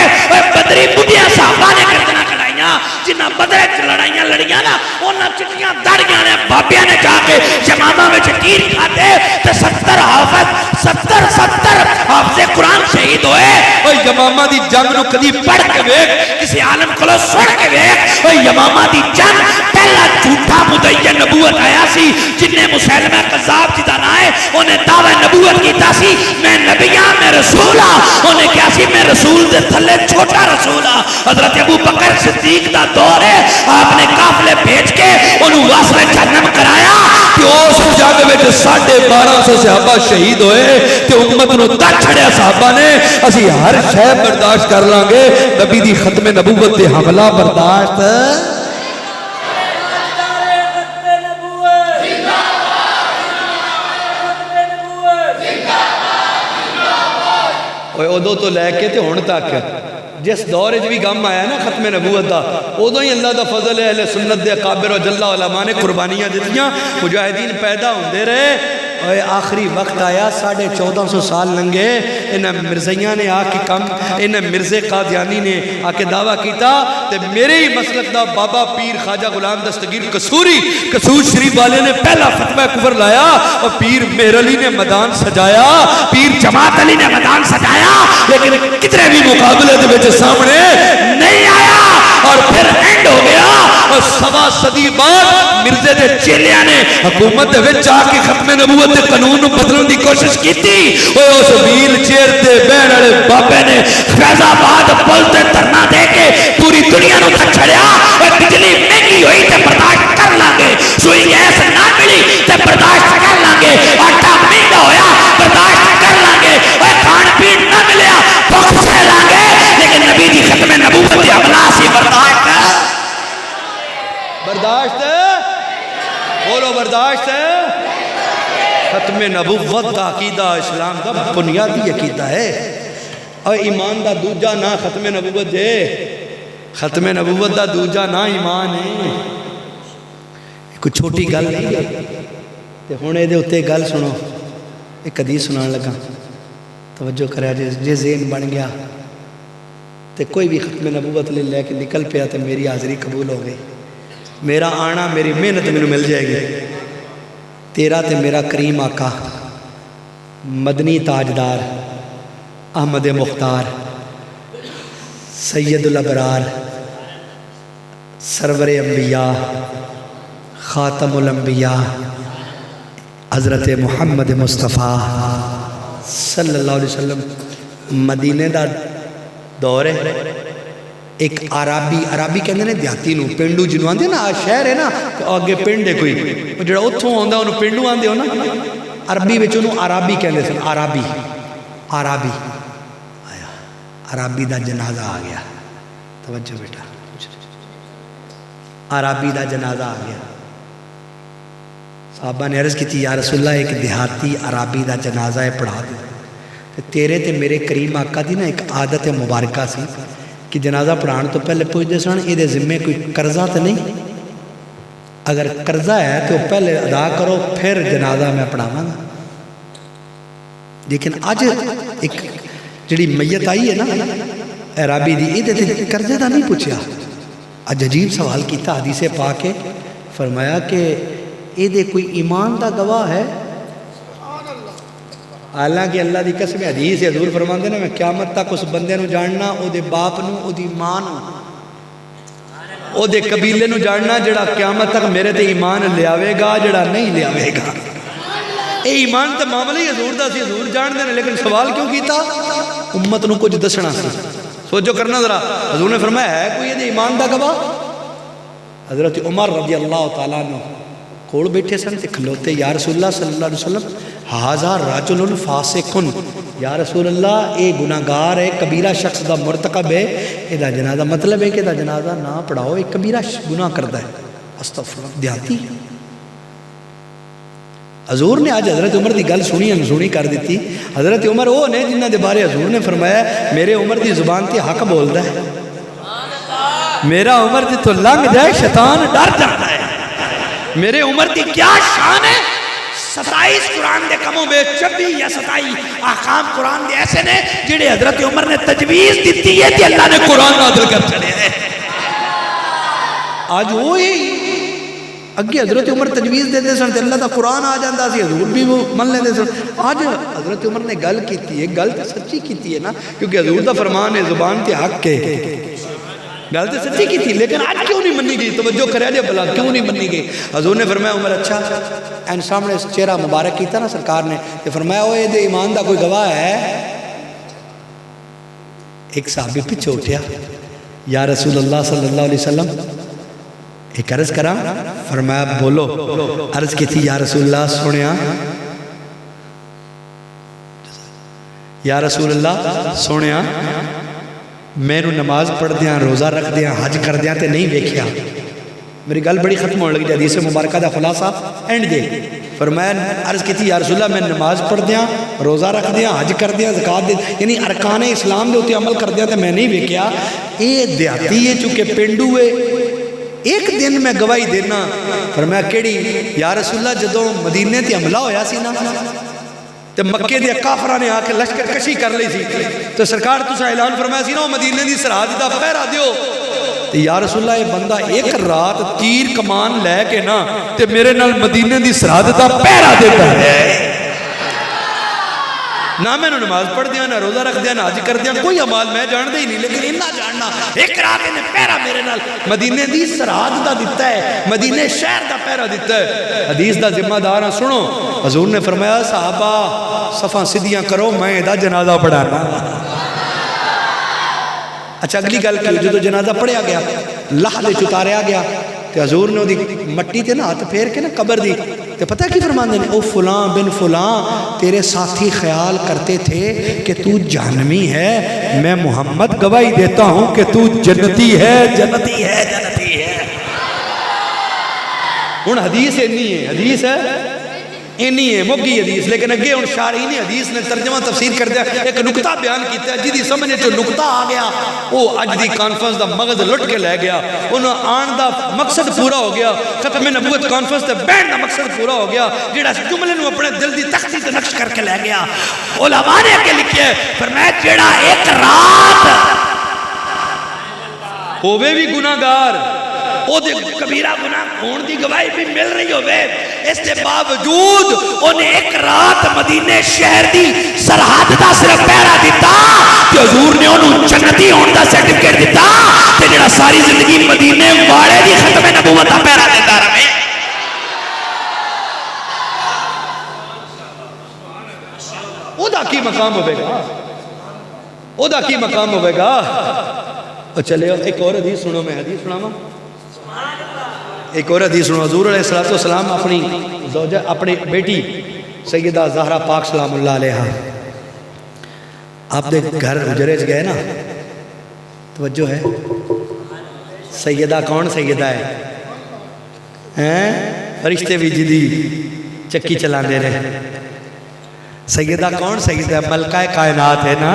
بدری بڑھیا صحابہ نے گردنہ کٹائیاں جنہ بدر لڑائیاں لڑیاں نا انہاں چٹیاں داڑیاں نے بابیاں نے جا کے یمامہ میں تیر کھاتے تے 70 حافظ قرآن شہید ہوئے اور یمامہ دی جنگ نو کدی پڑھ کے ویکھ کسی عالم کھلو سن کے ویکھ اور یمامہ دی جنگ پہلا جھوٹا مدعی نبوت آیا سی جن نے مسلمہ قذاب جدا نہ آئے انہیں دعوی نبوت کیتا سی میں نبیاں میں رسول ہاں انہیں کیا سی میں رسول دے تھلے چھوٹا رسول ہاں حضرت ابو بکر صدیق دا دور ہے آپ نے قافلے بھیج کے انہوں واسل جہنم کرایا کہ اس جنگ میں 1250 صحابہ شہید ہوئے کہ امت نو در چھڑیا صحابہ نے اسی ہر شے برداشت کر لانگے نبی دی ختم نبوت دے حملہ برداشت ادو تو لے کے تے ہن تک جس دور وچ بھی غم آیا نا ختم نبوت دا ادو ہی اللہ دا فضل ہے اہل سنت دے اکابر و جلہ علماء نے قربانیاں دتیاں مجاہدین پیدا ہوندے رہے اور آخری وقت آیا 1450 سال لنگے انہیں مرزیاں نے آ کے کم انہیں مرزے قادیانی نے آ کے دعویٰ کیتا تے میرے ہی مسلک دا بابا پیر خواجہ غلام دستگیر قصوری قصور شریف والے نے پہلا فتوہ کفر لایا اور پیر مہر علی نے میدان سجایا پیر جماعت علی نے میدان سجایا لیکن کتنے بھی مقابلے دے وچ سامنے نہیں آیا اور پھر اینڈ ہو گیا اور 1.25 صدی بعد مرزے دے چیلیاں نے حکومت دے وچ آ کے ختم نبوت دے قانون نو بدلن دی کوشش کیتی اوے اس ویل چیئر تے بہن والے بابے نے فیض آباد پل تے دھرنا دے کے پوری دنیا نو تک چھڑیا اوے بجلی مہنگی ہوئی تے برداشت کر لانگے سوئی گیس نہ ملی تے برداشت کر لانگے آٹا مہنگا ہویا برداشت کر لانگے اوے کھان پین نہ ملیا بخش سہ لانگے لیکن نبی دی ختم نبوت دی عملہ سی برداشت بولو برداشت ختم نبوت دا عقیدہ اسلام دا بنیادی عقیدہ ہے اور ایمان دا دوجا نہ ختم نبوت دے ختم نبوت دا دوجا نہ ایمان ہے کوئی چھوٹی گل نہیں تے ہونے دے اتے گل سنو ایک حدیث سنان لگا توجہ کریا جے ذہن بن گیا تے کوئی بھی ختم نبوت لے کے نکل پیا تے میری حاضری قبول ہو گئی میرا آنا میری محنت میں مل جائے گی تیرا تے میرا کریم آقا مدنی تاجدار احمد مختار سید الابرار سرور انبیاء خاتم الانبیاء حضرت محمد مصطفیٰ صلی اللہ علیہ وسلم مدینے دا دور ہے ایک عربی کہندے نے دیہاتی نو پنڈو جنوں آندے نا شہر ہے نا اگے پنڈ ہے کوئی جڑا اوتھوں آندا اونوں پنڈو آندے ہو نا عربی وچ اونوں عربی کہندے سن عربی آیا عربی دا جنازہ آ گیا توجہ بیٹا عربی دا جنازہ آ گیا صحابہ نے عرض کی تھی یا رسول اللہ ایک دیہاتی عربی دا جنازہ ہے پڑھا دے تیرے تے میرے کریم آقا دی نا ایک عادت مبارکہ سی کہ جنازہ پڑھان تو پہلے پوچھتے سن یہ دے ذمے کوئی قرضہ تو نہیں اگر قرضہ ہے تو پہلے ادا کرو پھر جنازہ میں پڑھاواں گا لیکن آج ایک جڑی میت آئی ہے نا عربی دی یہ تے قرضے دا نہیں پوچھیا آج عجیب سوال کیتا حدیث پاک کے فرمایا کہ یہ دے کوئی ایمان دا گواہ ہے حالانکہ اللہ دی قسم حدیث حضور فرماندے نے میں قیامت تک اس بندے نو جاننا او دے باپ نو او دی ماں نو او دے قبیلے نو جاننا جڑا قیامت تک میرے تے ایمان لے آوے گا جڑا نہیں لے آوے گا اے ایمان تے معاملہ ہی حضور دا سی حضور جان دے نے لیکن سوال کیوں کیتا امت نو کچھ دسنا سی سوچو کرنا ذرا حضور نے فرمایا ہے کوئی یہ ایمان دا گواہ حضرت عمر رضی اللہ تعالیٰ عنہ کول بیٹھے سن تے کھلوتے یا رسول اللہ صلی اللہ علیہ وسلم ہاذا رجل فاسقن، یا رسول اللہ اے گناہگار ہے، کبیرہ شخص دا مرتکب ہے، اے دا جنازہ مطلب ہے کہ دا جنازہ نہ پڑھاؤ، ایک کبیرہ گناہ کرتا ہے۔ استغفر اللہ، دیہاتی حضور نے آج حضرت عمر دی گل سنی انسونی کر دیتی۔ حضرت عمر وہ نے جنہ دے بارے حضور نے فرمایا میرے عمر دی زبان تے حق بولدا ہے، میرا عمر دی تو لنگ جائے شیطان ڈر جاتا ہے۔ میرے عمر دی کیا شان ہے، 27 قرآن دے کموں میں 26 یا 27 احکام قرآن دے ایسے نے جڑے حضرت عمر نے تجویز دیتی ہے کہ اللہ نے قرآن نازل کر چھڑے ہیں۔ آج وہی اگے حضرت عمر تجویز دیتے سن تے اللہ دا قرآن آ جاندہ سی، حضور بھی وہ من لیندے سن۔ آج حضرت عمر نے گل کیتی ہے، گل تے سچی کیتی ہے نا، کیونکہ حضور دا فرمان ہے زبان تے حق کے گل تے سچی کی تھی، لیکن آج کیوں نہیں منی گئی؟ توجہ کرے جے بلا کیوں نہیں منی گئی؟ حضور نے فرمایا عمر اچھا، این سامنے چہرہ مبارک کیتا نا سرکار نے، تے فرمایا اوے دے ایمان دا کوئی گواہ ہے؟ ایک صحابی پیچھے اٹھیا، یا رسول اللہ صلی اللہ علیہ وسلم ایک عرض کرا، فرمایا بولو۔ عرض کی تھی یا رسول اللہ سنیا، یا رسول اللہ سنیا میں نو نماز پڑھ دیاں، روزہ رکھ دیاں، حج کر دیاں تے نہیں دیکھیا۔ میری گل بڑی ختم ہونے لگی، حدیث مبارکہ دا خلاصہ اینڈ دے۔ فرمایا عرض کی تھی یا رسول اللہ میں نماز پڑھ دیاں، روزہ رکھ دیاں، حج کر دیاں، زکاة دے، یعنی ارکان اسلام دے ہوتے عمل کر دیاں تے میں نہیں دیکھیا۔ اے دیہاتی ہے چونکہ پینڈو ہے، ایک دن میں گواہی دینا۔ فرمایا کیڑی؟ یا رسول اللہ جدوں مدینے تے حملہ ہویا سی نا تے مکے دے کافراں نے آ کے لشکر کشی کر لی سی تو سرکار تساں اعلان فرمایا سی نا وہ مدینے دی سرحد دا پہرا دیو، تے یا رسول اللہ یہ بندہ ایک رات تیر کمان لے کے نا تے میرے نال مدینے دی سرحد دا پہرا دیتا ہے۔ نہ میں نے نماز پڑھ دیا، نہ روزہ رکھ دیا، نہ حج کر دیا، کوئی عمال میں جان دے ہی نہیں، لیکن انہا جاننا ایک رات نے پہرا میرے نال مدینے دی سرحد دا دیتا ہے، مدینے شہر دا پہرا دیتا ہے۔ حدیث دا ذمہ دار سنو، حضور نے فرمایا صحابہ صفاں سدیاں کرو، میں دا جنازہ پڑھانا۔ اچھا اگلی گل کی جو جنازہ پڑھیا گیا، لحظے چتاریا گیا تے حضور نے دی مٹی تے نا ہاتھ پھیر کے نا قبر دی تے پتہ کی فرماندے نے، او فلاں بن فلاں تیرے ساتھی خیال کرتے تھے کہ تو جہنمی ہے، میں محمد گواہی دیتا ہوں کہ تو جنتی ہے، جنتی ہے، جنتی ہے۔ ان حدیث اینی ہے، حدیث ہے اینی ہے، مگی حدیث، لیکن اگے ان شارحین حدیث نے ترجمہ تفسیر کر دیا، ایک نکتہ بیان کیتا ہے جدی سمجھے جو نکتہ آ گیا وہ اج دی کانفرنس دا مغز لٹ کے لے گیا، انہوں آن دا مقصد پورا ہو گیا، ختم نبوت کانفرنس دا بین دا مقصد پورا ہو گیا، جیڑا جملے نو اپنے دل دی تختی تے نقش کر کے لے گیا۔ علماء نے کے لکھے فرمایا جیڑا ایک رات ہووے بھی گناہگار، او دے کبیرہ گناہ ہون دی گواہی بھی مل رہی ہوئے، اس کے باوجود انہیں ایک رات مدینے شہر دی سرحد دا صرف پہرا دیتا کہ حضور نے انہوں جنتی ہون دا سرٹیفکیٹ دیتا کہ جڑا ساری زندگی مدینے والے دی ختم نبوت دا پہرا دیتا رہے۔ او دا کی مقام ہوئے گا، او دا کی مقام ہوئے گا۔ اور چلے ایک اور حدیث سنو، میں حدیث سناما، ایک اور حدیث سنو۔ حضور علیہ السلام اپنی زوجہ اپنی بیٹی سیدہ زہرا پاک سلام اللہ علیہ آپ دے گھر حجرے گئے نا، توجہ ہے، سیدہ کون سیدہ ہے؟ فرشتے بھی جدی چکی چلان دے رہے، سیدہ کون سیدہ ہے؟ ملکہ کائنات ہے نا،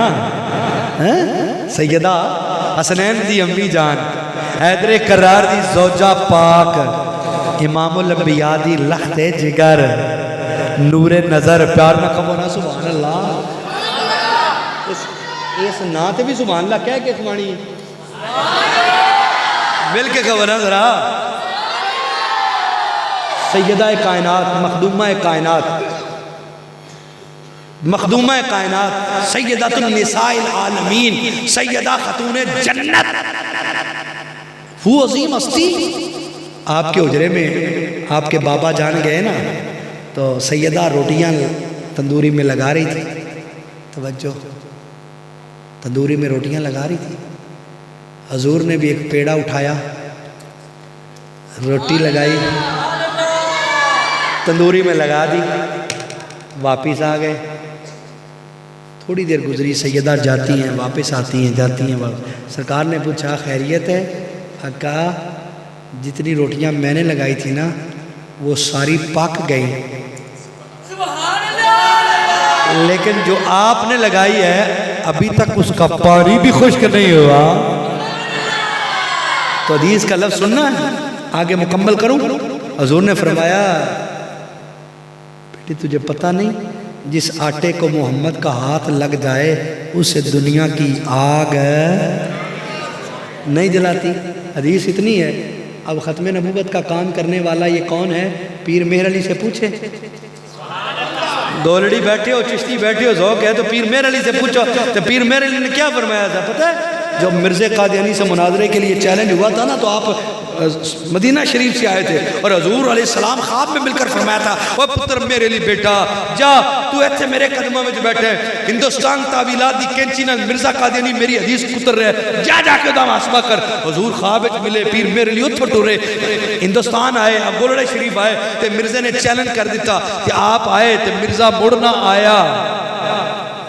سیدہ حسنین دی امی جان، حیدر کرار دی زوجہ پاک، امام الانبیاء دی لخت جگر، نور نظر، پیار نہ کھو نا سبحان اللہ، اس ناتے بھی سبحان اللہ کہہ کے کمانی مل کے کھو نا ذرا، سیدہ کائنات، مخدومہ کائنات، مخدومہ کائنات، سیدۃ النساء العالمین، سیدہ خاتون جنت، وہ عظیم ہستی۔ آپ کے حجرے میں آپ کے بابا جان گئے نا تو سیدہ روٹیاں تندوری میں لگا رہی تھی، توجہ، تندوری میں روٹیاں لگا رہی تھی، حضور نے بھی ایک پیڑا اٹھایا، روٹی لگائی, تندوری میں لگا دی, واپس آ گئے. تھوڑی دیر گزری, سیدہ جاتی ہیں واپس آتی ہیں, جاتی ہیں واپس. سرکار نے پوچھا خیریت ہے؟ کہا جتنی روٹیاں میں نے لگائی تھی نا وہ ساری پک گئی, لیکن جو آپ نے لگائی ہے ابھی تک اس کا پانی بھی خشک نہیں ہوا. تو حدیث کا لفظ سننا ہے, آگے مکمل کروں. حضور نے فرمایا بیٹی تجھے پتہ نہیں, جس آٹے کو محمد کا ہاتھ لگ جائے اسے دنیا کی آگ نہیں جلاتی. حدیث اتنی ہے. اب ختم نبوت کا کام کرنے والا یہ کون ہے؟ پیر مہر علی سے پوچھے. گولڑی بیٹھے ہو, چشتی بیٹھے ہو, ذوق ہے تو پیر مہر علی سے پوچھو. تو پیر مہر علی نے کیا فرمایا تھا پتہ ہے؟ جب مرزا قادیانی سے مناظرے کے لیے چیلنج ہوا تھا نا, تو آپ مدینہ شریف سے آئے تھے اور حضور علیہ السلام خواب میں مل کر فرمایا تھا, اوہ پتر میرے لیے بیٹا جا, تو ایتھے میرے قدموں میں جو بیٹھے ہیں ہندوستان تعویلات دی کینچی نال مرزا قادیانی میری حدیث کتر رہے, جا کے دا محاسبہ کر. حضور خواب وچ ملے, پیر میرے لیے اتھو ٹرے, ہندوستان آئے, اب گولڑے شریف آئے تے مرزا نے چیلنج کر دیتا کہ آپ آئے تے مرزا مڑ نہ آیا.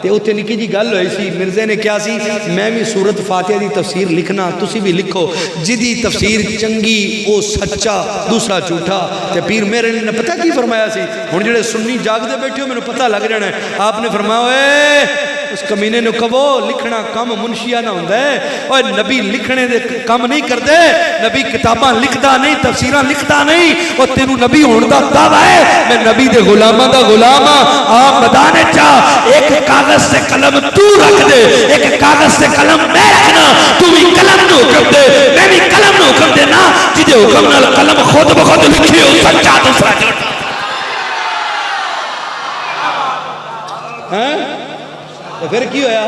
تے اتنے نکی جی گل ہوئی سی. مرزا نے کیا سی, میں بھی سورت فاتحہ دی تفسیر لکھنا, تسی بھی لکھو, جدی تفسیر چنگی او سچا, دوسرا جھوٹا. تے پیر میرے نے پتہ کی فرمایا سی, ہن جڑے سنی جاگ دے بیٹھے ہو مینوں پتہ لگ جانا ہے. آپ نے فرمایا اوے اس کمینے نو کہو لکھنا کم منشیہ نہ ہوندا ہے. اوے نبی لکھنے دے کم نہیں کردے, نبی کتاباں لکھدا نہیں, تفسیراں لکھدا نہیں. او تینوں نبی ہون دا دعویٰ ہے, میں نبی دے غلاماں دا غلام ہاں. آپ میدان وچ ایک کاغذ سے قلم تو رکھ دے, ایک کاغذ سے قلم میں رکھنا, تو بھی قلم نو حکم دے, میں بھی قلم نو حکم دینا. جدے حکم نال قلم خود بخود لکھی ہو سچا دوسرا جھوٹا. ہاں تو پھر کی ہویا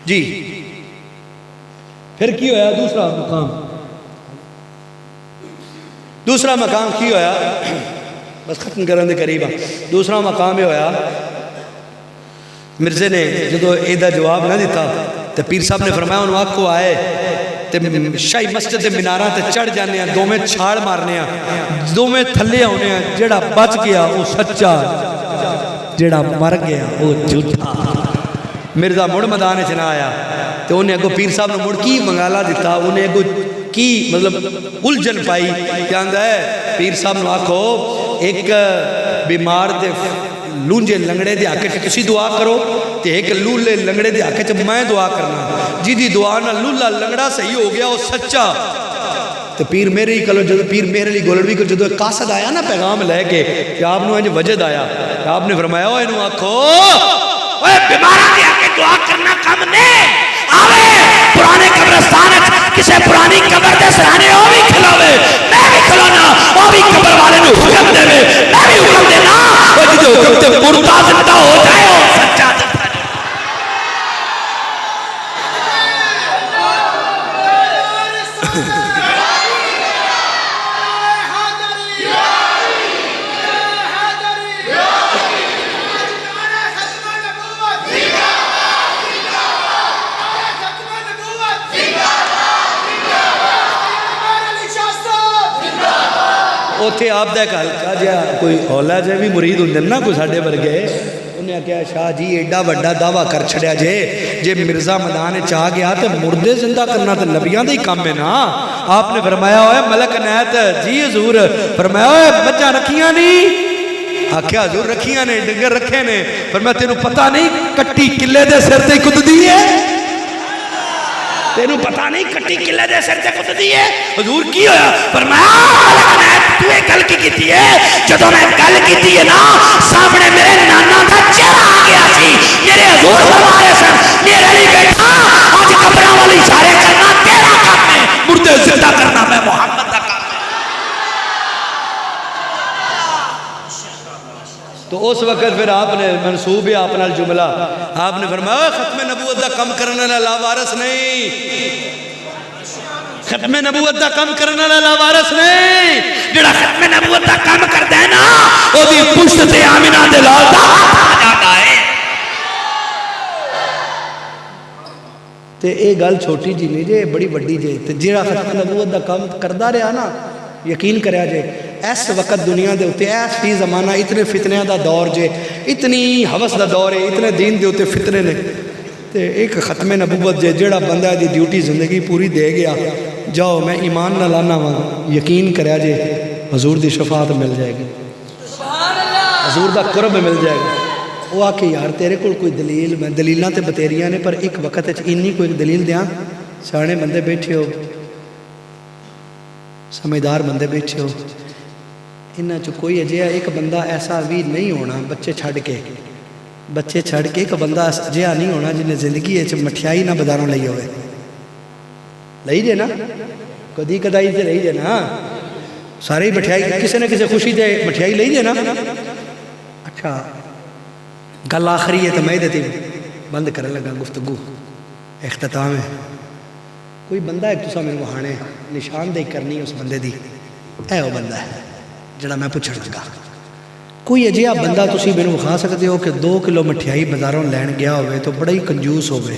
جی, پھر کی ہویا دوسرا مقام کی ہویا, بس ختم کرنے دے قریب. دوسرا مقام یہ ہویا, مرزے نے جدو ایدہ جواب نہ دیتا تو پیر صاحب نے فرمایا انہوں آکھو آئے تے شاہی مسجد دے مناراں تے چڑھ جانے ہیں, دو میں چھاڑ مارنے ہیں, دو میں تھلے ہونے ہیں. جڑا بچ گیا وہ سچا, جڑا مر گیا وہ جھوٹا. مرزا مڑ میدان وچ نہ آیا تو انہیں اگو پیر صاحب نے مڑ کی منگالا دیتا, انہیں اگو کی مطلب الجھن پائی. کیا آندا ہے پیر صاحب نے آکھو ایک بیمار دے لونجے لنگڑے دے آکے کسی دعا کرو, تے ایک لولے لنگڑے دے آکے میں دعا کرنا, جی دی دعا نہ لولا لنگڑا صحیح ہو گیا وہ سچا. تو پیر میرے ہی کلو جدو پیر میرے لی گولڑوی کو جدو قاصد آیا نا پیغام لے کے, کہ آپ نے انج وجد آیا, کہ آپ نے فرمایا اوہ انہوں آکھو اوہ بیمارہ دے آکے دعا کرنا کم نے آوے پرانے قبرستان کسے پرانی قبر دے سرانے او بھی کھلاوے, میں بھی کھلانا, او بھی قبر والے نے حکم دے میں بھی حکم دینا, وہ جدو حکم دے مردہ زندہ ہو جائے ہو سچا دے. اوتھے آپ دا ایک ہلکا جہا کوئی اولا جہا بھی مرید ہوندے نا کوئی ساڈے ورگے, انہیں کہا شاہ جی ایڈا بڑا دعویٰ کر چھڑیا جے مرزا میدان چاہ گیا تو مردے زندہ کرنا تو نبیاں دے ہی کام ہے نا. آپ نے فرمایا ہوئے ملک نیت جی حضور, فرمایا ہوئے بچہ رکھیاں نہیں, آکھیا حضور رکھیاں نے, ڈنگر رکھے نے. فرمایا تینوں پتہ نہیں کٹی قلعے دے سر تے کد دی ہے, تینوں پتہ نہیں کٹی قلعے دے سر تے کد دی ہے. حضور کی ہویا, فرمایا تو ایک گل کی کیتی ہے, جدو میں گل کیتی ہے نا سامنے میرے نانا دا چہرہ آ گیا سی, میرے حضور فرمائے سن میرے لیے بیٹھا آج قبرہ والی اشارے کرنا تیرا کام ہے, مردے زندہ کرنا میں محمد دا کام ہے. تو اس وقت پھر آپ نے منصوب ہے اپنا جملہ, آپ نے فرمایا ختم نبوت دا کم کرنے والا لاوارث نہیں, ختم نبوت دا کم کرنے والا لاوارث نہیں, جڑا ختم نبوت دا کم کردا ہے نا او دی پشت تے آمنہ دے لال دا ہاتھ آ جاتا ہے. تے یہ گل چھوٹی جی نہیں جے، بڑی وڈی جے۔ تے جیڑا ختم نبوت دا کام کردا رہا نا، یقین کریا جے اس وقت دنیا دے اتے ایس فی زمانہ اتنے فتنیاں دا دور جے، اتنی حوث دا دور ہے، اتنے دین دے اتے فتنے نے، تے ایک ختم نبوت جے جیڑا بندہ دی ڈیوٹی زندگی پوری دے گیا، جاؤ میں ایمان نہ لانا وا، یقین کریا جے حضور دی شفاعت مل جائے گی، حضور دا قرب مل جائے گا۔ وہ آ کے یار تیرے کول کوئی دلیل، میں دلیلاں تے بتیریاں نے، پر ایک وقت انی کوئی دلیل دیاں، سیانے بندے بیٹھے ہو، سمجھدار بندے بیٹھے ہو، انہاں چ کوئی اجیا ایک بندہ ایسا بھی نہیں ہونا بچے چھڑ کے ایک بندہ اجیا نہیں ہونا جنہیں زندگی مٹھیائی نہ بازاروں لئی ہوئے، لئی جے نا کدی کدائی سے لئی جے نا، سارے مٹھیائی کسی نہ کسی خوشی دے مٹھیائی لئی جے نا۔ اچھا گل آخری ہے تو میں دیتی بند کرنے لگا گفتگو اختتام ہے۔ کوئی بندہ ایک تسا میرے وہانے نشاندہی کرنی اس بندے دی، اے وہ بندہ ہے جڑا میں پوچھنے لگا، کوئی اجیا بندہ تسی میرے وکھا سکتے ہو کہ 2 کلو مٹھیائی بازاروں لین گیا ہوئے تو بڑا ہی کنجوس ہوئے،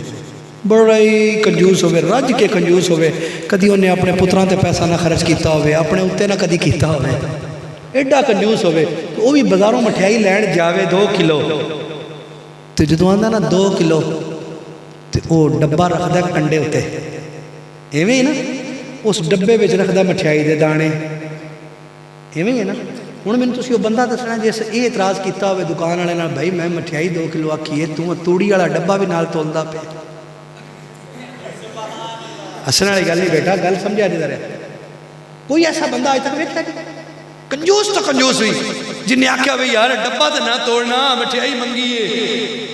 رج کے کنجوس ہوئے، کدی انہیں اپنے پتران تے پیسہ نہ خرچ کیتا ہوئے، اپنے اتے نہ کدی کیتا ہوئے، ایڈا کنجوس ہوئے، تو وہ بھی بازاروں مٹھیائی لین جاوے 2 کلو، تو جدو آندہ نا 2 کلو تو وہ ڈبہ رکھ دا کنڈے ہوتے ایویں ہی نا، اس ڈبے وچ رکھ دا مٹھیائی دے دانے ایویں ہی ہے نا۔ ہوں میں تسی وہ بندہ دسنا جس یہ اعتراض کیتا ہوئے دکان والے نال، بھائی میں مٹھیائی 2 کلو آکھی ہے، تو توڑی والا ڈبہ بھی نال تولدا پیا، ہسن والی گل نہیں بیٹا، گل سمجھا جا رہا۔ کوئی ایسا بندہ اج تک ویکھیا کنجوس تو کنجوس ہوئی جن نے آخیا بھائی یار ڈبہ تو نہ توڑنا مٹھیائی منگیے،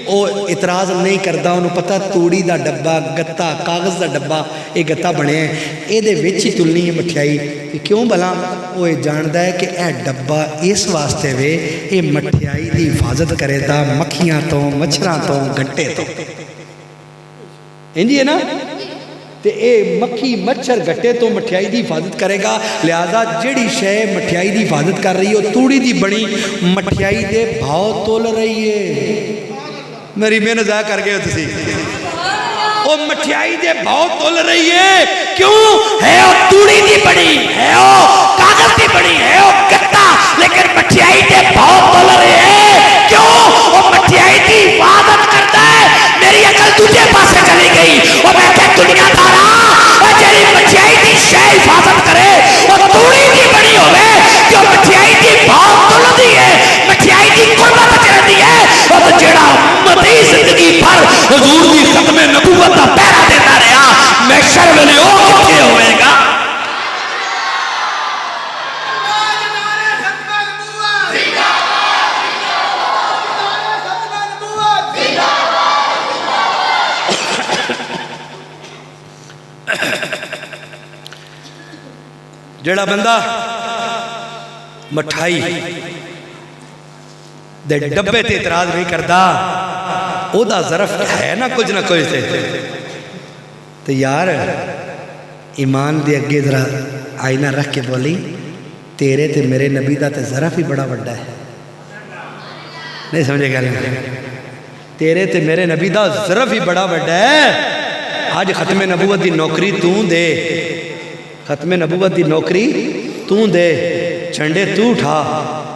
وہ اعتراض نہیں کرتا، انہوں پتہ توڑی دا ڈبہ گتا کاغذ دا ڈبہ یہ گتا بنے ہیں، یہ وچ ہی تلنی ہے مٹھیائی، کیوں بھلا وہ جاندا ہے کہ اے ڈبہ اس واسطے وے یہ مٹھیائی دی حفاظت کرے دا مکھیاں تو مچھراں تو گھٹے تو، انجی ہے نا، تے اے مکھی مچھر گھٹے تو مٹھیائی دی حفاظت کرے گا، لہذا جڑی شے مٹھیائی دی حفاظت کر رہی ہے توڑی دی بڑی مٹھیائی دے بھاؤ تول رہی ہے، میری محنت ضائع کر گئے ہو تسی، وہ مٹھیائی دے بھاؤ تول رہی ہے، کیوں ہے وہ توڑی دی بڑی ہے، وہ کاغذ دی بڑی ہے، وہ گتا، لیکن مٹھیائی دے بھاؤ تول رہے ہیں، کیوں وہ مٹھیائی دی حفاظت کرتا ہے۔ میری عقل دوسرے پاسے چلی گئی، وہ میں کہ دنیا دارا اور جڑی مٹھیائی دی شے حفاظت کرے وہ توڑی دی بڑی ہوئے، جو مٹھیائی دی بھاؤ تول دی ہے، مٹھیائی دی قربت کرتی ہے، اور جڑا امتی زندگی پر حضور دی ختم نبوت کا پہرا دیتا رہا، میں شرم لے او کتے ہوئے گا۔ جڑا بندہ مٹھائی دے ڈبے تے اعتراض نہیں کردا، او دا ظرف ہے نا کچھ نہ کچھ تے، تو یار ایمان دے اگے ذرا آئینہ رکھ کے بولی تیرے تے میرے نبی دا تے ظرف ہی بڑا بڑا ہے، نہیں سمجھے گا، تیرے تے میرے نبی دا ظرف ہی بڑا بڑا ہے۔ آج ختم نبوت دی نوکری تو دے، ختم نبوت دی نوکری تو دے، جھنڈے تو اٹھا،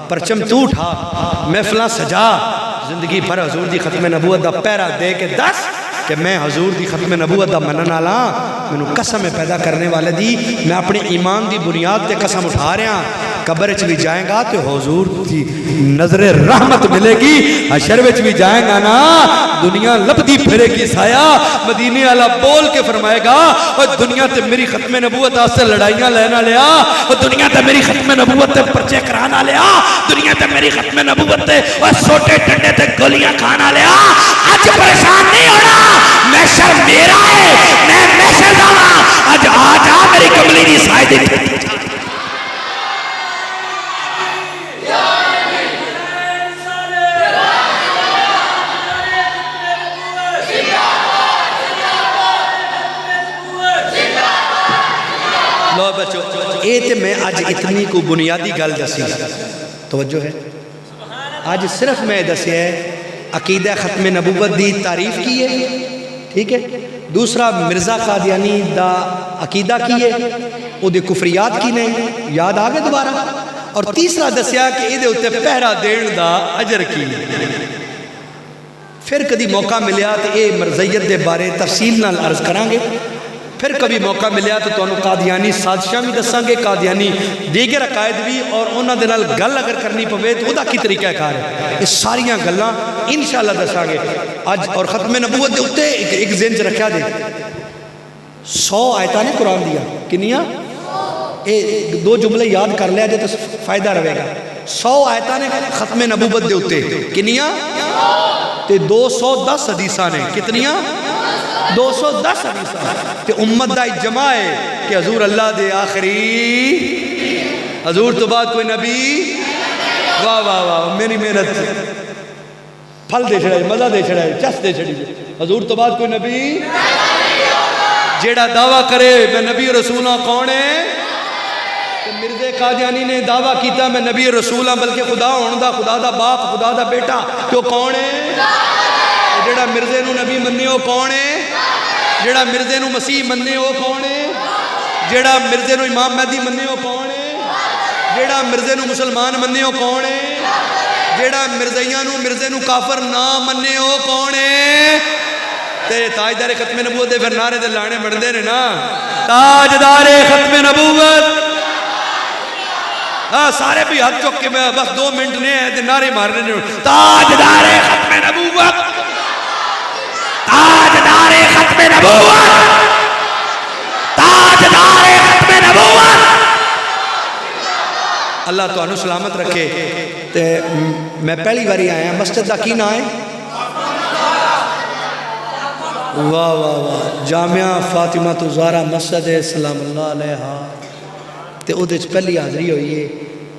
پرچم تو اٹھا، محفلاں سجا، زندگی پر حضور دی ختم نبوت دا پہرا دے کے دس کہ میں حضور دی ختم نبوت دا منن والا، میں قسم پیدا کرنے والے دی، میں اپنے ایمان دی بنیاد تے قسم اٹھا رہا، قبر وچ بھی جائیں گا تو حضور دی نظر رحمت ملے گی، حشر وچ بھی جائیں گا نا دنیا لبدی پھرے گی سایہ، مدینے والا بول کے فرمائے گا اور دنیا تے میری ختم نبوت آستے لڑائیاں لینا لیا، اور دنیا تے میری ختم نبوت تے پرچے کرانا لیا، دنیا تے میری ختم نبوت تے اور سوٹے ڈنڈے تے گولیاں کھانا لیا۔ آج پریشان نہیں ہونا، محشر میرا ہے، میں محشر دانا، آج آ میری کملی دی سائے دی لو بچو، اے تے میں آج اتنی کو بنیادی گل دسی، توجہ ہے، آج صرف میں دسی ہے عقیدہ ختم نبوت دی تعریف کی ہے، ٹھیک ہے، دوسرا مرزا قادیانی دا عقیدہ کی ہے، او دے کفریات کی نہیں، یاد آگے دوبارہ. اور تیسرا دسیا کہ یہ دے پہرا دین دا اجر کی. پھر کدی موقع ملیا تو اے مرزیت دے بارے تفصیل نال عرض کریں گے. پھر کبھی موقع ملیا تو تمہیں قادیانی سازشاں بھی دساں گے، قادیانی دیگر عقائد بھی، اور انہاں دے نال گل اگر کرنی پوے تو ادا کی طریقہ کار ہے. یہ ساریاں گلاں انشاءاللہ دساں گے اج. اور ختم نبوت دے اتے ایک ذہن چ رکھیا دے 100 آیتاں نے قرآن دیا. کنیاں؟ اے 2 جملے یاد کر لیا جے تو فائدہ رہے گا. 100 آیتاں نے ختم نبوت دے اتے. کنیاں؟ تے 210 حدیثاں نے. کتنیاں؟ 210 حدیثاں. تے امت دا اجماع ہے کہ حضور اللہ دے آخری، حضور تو بعد کوئی نبی. واہ واہ واہ، میری محنت پھل دے چھڑائے، مزہ دے چھڑائے، چس دے چھڑی. حضور تو بعد کوئی نبی جیڑا دعویٰ کرے میں نبی رسول ہاں کون ہے؟ مرزا قادیانی نے دعویٰ کیتا میں نبی رسول ہاں، بلکہ خدا ہون دا، خدا دا باپ، خدا دا بیٹا. تو کون ہے؟ جیڑا مرزے نو نبی مننے ہو کون ہے؟ جیڑا مرزے نو مسیح مننے ہو کون ہے؟ جیڑا مرزے نو امام مہدی مننے ہو کون ہے؟ جیڑا مرزے نو مسلمان مننے ہو کون ہے؟ جیڑا مرزیاں نو مرزے نو کافر نہ مننے ہو کون ہے؟ تیرے تاجدار ختم نبوت دے پھر نعرے دے لانے بڑھدے نے نا. تاجدار ختم نبوت. سارے بھی ہاتھ چک کے بس 2 منٹ نے ہیں نعرے مارنے نے. تاجدار ختم نبوت، تاجدار ختم نبوت، تاجدار ختم نبوت. اللہ تو انو سلامت رکھے. تے میں پہلی باری آیا مسجد دا کی نہ ہے؟ واہ واہ واہ، جامعہ فاطمہ الزہرا مسجد سلام اللہ علیہا. تے او دے پہلی حاضری ہوئی ہے.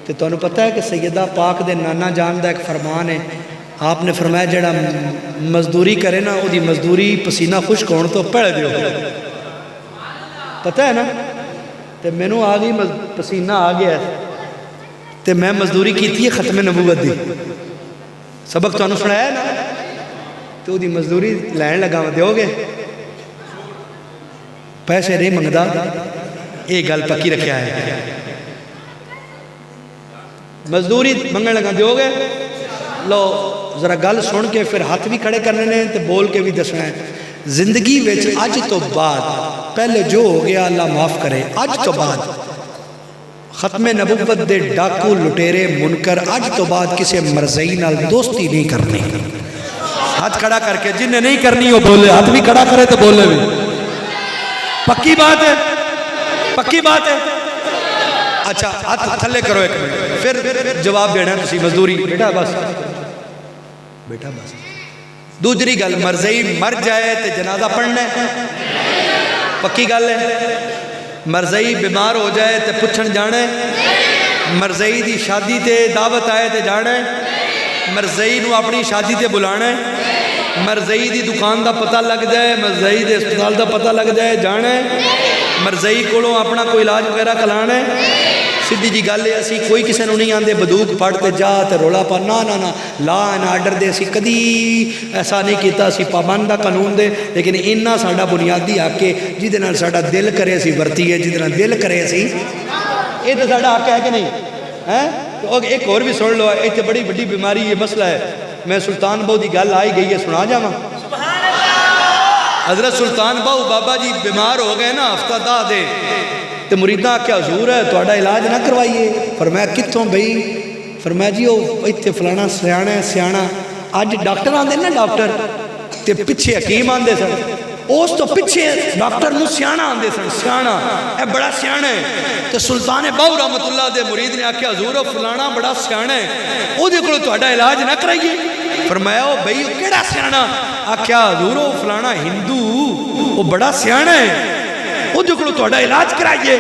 تے تو انو پتہ ہے کہ سیدہ پاک دے نانا جان دا ایک فرمان ہے. آپ نے فرمایا جڑا مزدوری کرے نا او دی مزدوری پسینہ خشک ہون تو پڑھ دیو. پتہ ہے نا؟ تے میں نو آگئی پسینہ آگیا ہے تے میں مزدوری کیتی ہے ختم نبوت دی. سبق تو انو سنایا ہے نا؟ تو دی مزدوری لین لگا میں دیو گے؟ پیسے نہیں منگدا. ایک گل پکی رکھیا ہے. مزدوری منگن لگا دیو گے؟ لو ذرا گل سن کے پھر ہاتھ بھی کھڑے کرنے نے تے بول کے بھی دسنا ہے. زندگی وچ اج تو بعد پہلے جو ہو گیا اللہ معاف کرے. اج تو بعد ختم نبوت دے ڈاکو لٹیرے منکر اج تو بعد کسی مرزئی نال دوستی نہیں کرنی. ہاتھ کھڑا کر کے جن نے نہیں کرنی وہ بولے. ہاتھ بھی کھڑا کرے تو بولے بھی. پکی بات ہے، پکی بات ہے. اچھا ہاتھ تھلے کرو ایک منٹ پھر جواب دینا ہے. تسی مزدوری بیٹا بس، بیٹا بس. دوسری گل مرزئی مر جائے تے جنازہ پڑھنا ہے؟ پکی گل ہے. مرزئی بیمار ہو جائے تے پوچھن جانا ہے؟ مرزئی دی شادی تے دعوت آئے تے جانا ہے؟ مرزئی نو اپنی شادی تے بلانا ہے؟ مرزئی دی دکان دا پتہ لگ جائے، مرزئی دے اسپتال دا پتہ لگ جائے جانا ہے؟ مرزئی کولوں اپنا کوئی علاج وغیرہ کلانا ہے؟ سیدھی جی گل ہے اسی کوئی کسی نو نہیں آندے بندوق پڑھتے جا تے رولا پا. نا نا نا، لا اینڈ آرڈر دے اسی کدی ایسا نہیں کیتا. اسی پابند دا قانون دے، لیکن انہا ساڈا بنیادی حق ہے جہدے نال ساڈا دل کرے اسی ورتی ہے، جہدے نال دل کرے اسی. یہ تو ساڈا حق ہے کہ نہیں؟ ایک اور بھی سن لو. ایتھے بڑی بڑی بیماری یہ مسئلہ ہے. میں سلطان بہو دی گل آئی گئی ہے سنا جاواں. حضرت سلطان بہو بابا جی بیمار ہو گئے نا ہفتہ 10 دے. تے مریداں کیا حضور ہے تہاڈا علاج نہ کروائیے؟ فرمایا کتھوں بھئی؟ فرمایا جی وہ ایتھے فلانا سیاਣਾ ہے سیاਣਾ. اج ڈاکٹر آندے نا ڈاکٹر تے پیچھے حکیم آندے سن. اس تو پیچھے ڈاکٹر نو سیاਣਾ آندے سن. سیاਣਾ اے بڑا سیاਣਾ ہے. تے سلطان بہو رحمت اللہ دے مرید نے آکھیا حضور وہ فلانا بڑا سیاਣਾ ہے او دے کولوں تہاڈا علاج نہ کرائیے؟ فرمایا او بھئی او کیڑا سیاਣਾ؟ آکھیا حضور وہ فلانا ہندو وہ بڑا سیاਣਾ ہے او دے کولوں تہاڈا علاج کرائیے.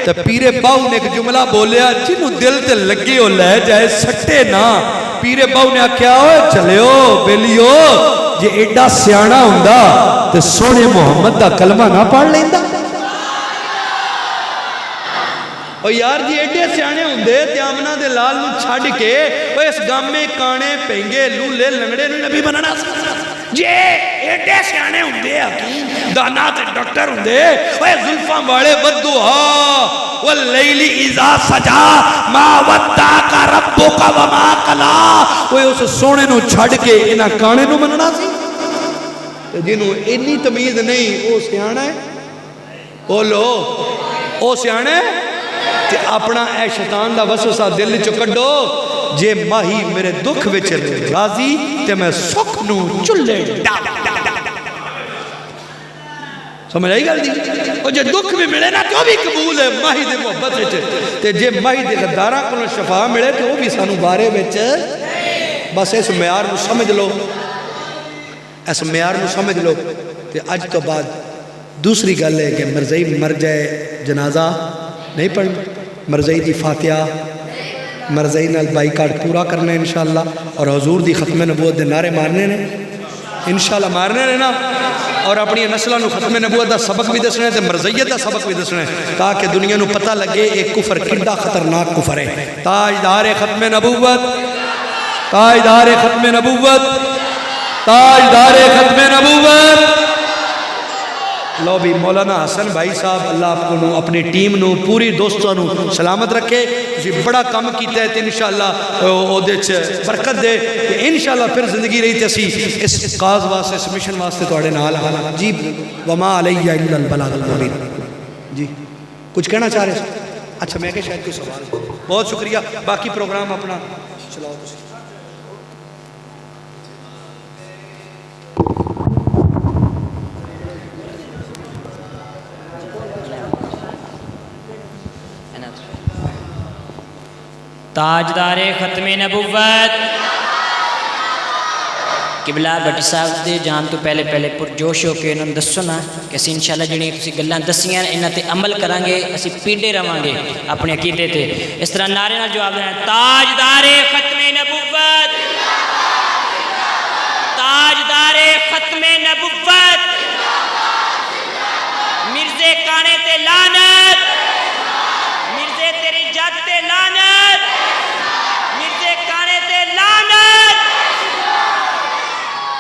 تے پیرے باؤ نے ایک جملہ بولیا جنوں دل تے لگے او لے جائے سٹے نہ. پیرے باؤ نے آکھیا اوے چلیو بیلیو جے ایڈا سیاਣਾ ہوندا تے سونے محمد دا کلمہ نہ پڑھ لیندا. او یار جی ایڈے سیاਣੇ ہوندے تے آمنہ دے لال نو چھڈ کے او اس گام میں کانے پینگے لولے لنگڑے نو نبی بننا. جے ایڈے سیانے ہوندے حکیم دانا تے ڈاکٹر ہوندے اوے زلفاں والے بددعا واللیل اذا سجا ما ودعک ربک وما قلا اوے اس سونے نو چھڈ کے انہاں کانے نو مننا سی تے جنوں اتنی تمیز نہیں او سیانا ہے بولو او سیانا ہے تے اپنا اے شیطان دا وسوسہ دل چوں کڈو جے ماہی میرے دکھ وچ راضی تے میں سکھ نو چلے ڈال سمجھ آئی گل دی اور جے دکھ بھی ملے نا تو بھی قبول ہے ماہی دے محبت وچ تے جے ماہی دے غداراں کولوں شفا ملے تے وہ بھی سانو بارے وچ بس اس معیار نو سمجھ لو اس معیار نو سمجھ لو تے اج تو بعد دوسری گل ہے کہ مرزائی مر جائے جنازہ نہیں پڑھنا مرزائی دی فاتحہ مرزائی نال بائیکاٹ پورا کرنا ہے انشاءاللہ اور حضور دی ختم نبوت دے نعرے مارنے نے انشاءاللہ مارنے نے نا اور اپنی نسلوں نو ختم نبوت دا سبق بھی دسنا ہے تے مرزیت دا سبق بھی دسنا ہے تاکہ دنیا نو پتہ لگے ایک کفر کڈا خطرناک کفر ہے تاجدار ختم نبوت تاجدار ختم نبوت تاجدار ختم نبوت لو بھی مولانا حسن بھائی صاحب اللہ آپ کو اپنی ٹیم نو پوری دوستوں نو سلامت رکھے تسی بڑا کام کیتا ہے تے انشاءاللہ او دے چ برکت دے کہ انشاءاللہ پھر زندگی رہی تے اسی اس کاز واسطے اس مشن واسطے تواڈے نال ہاں جی وما علی الا البلاغ المبین جی کچھ کہنا چاہ رہے اچھا میں کہ شاید کوئی سوال بہت شکریہ باقی پروگرام اپنا چلاؤ تسی تاجدار ختم نبوت قبلہ بٹی صاحب دے جان تو پہلے پرجوش ہو کے انہوں دسو نا کہ اسی انشاءاللہ جنہیں تسی گلان دسیاں انہاں تے عمل کریں گے اسی پیڑے رہاں گے اپنے عقیدے تے اس طرح نعرے نال جواب دینا تاجدار ختم نبوت تاجدار ختم نبوت مرزے کانے تے لانا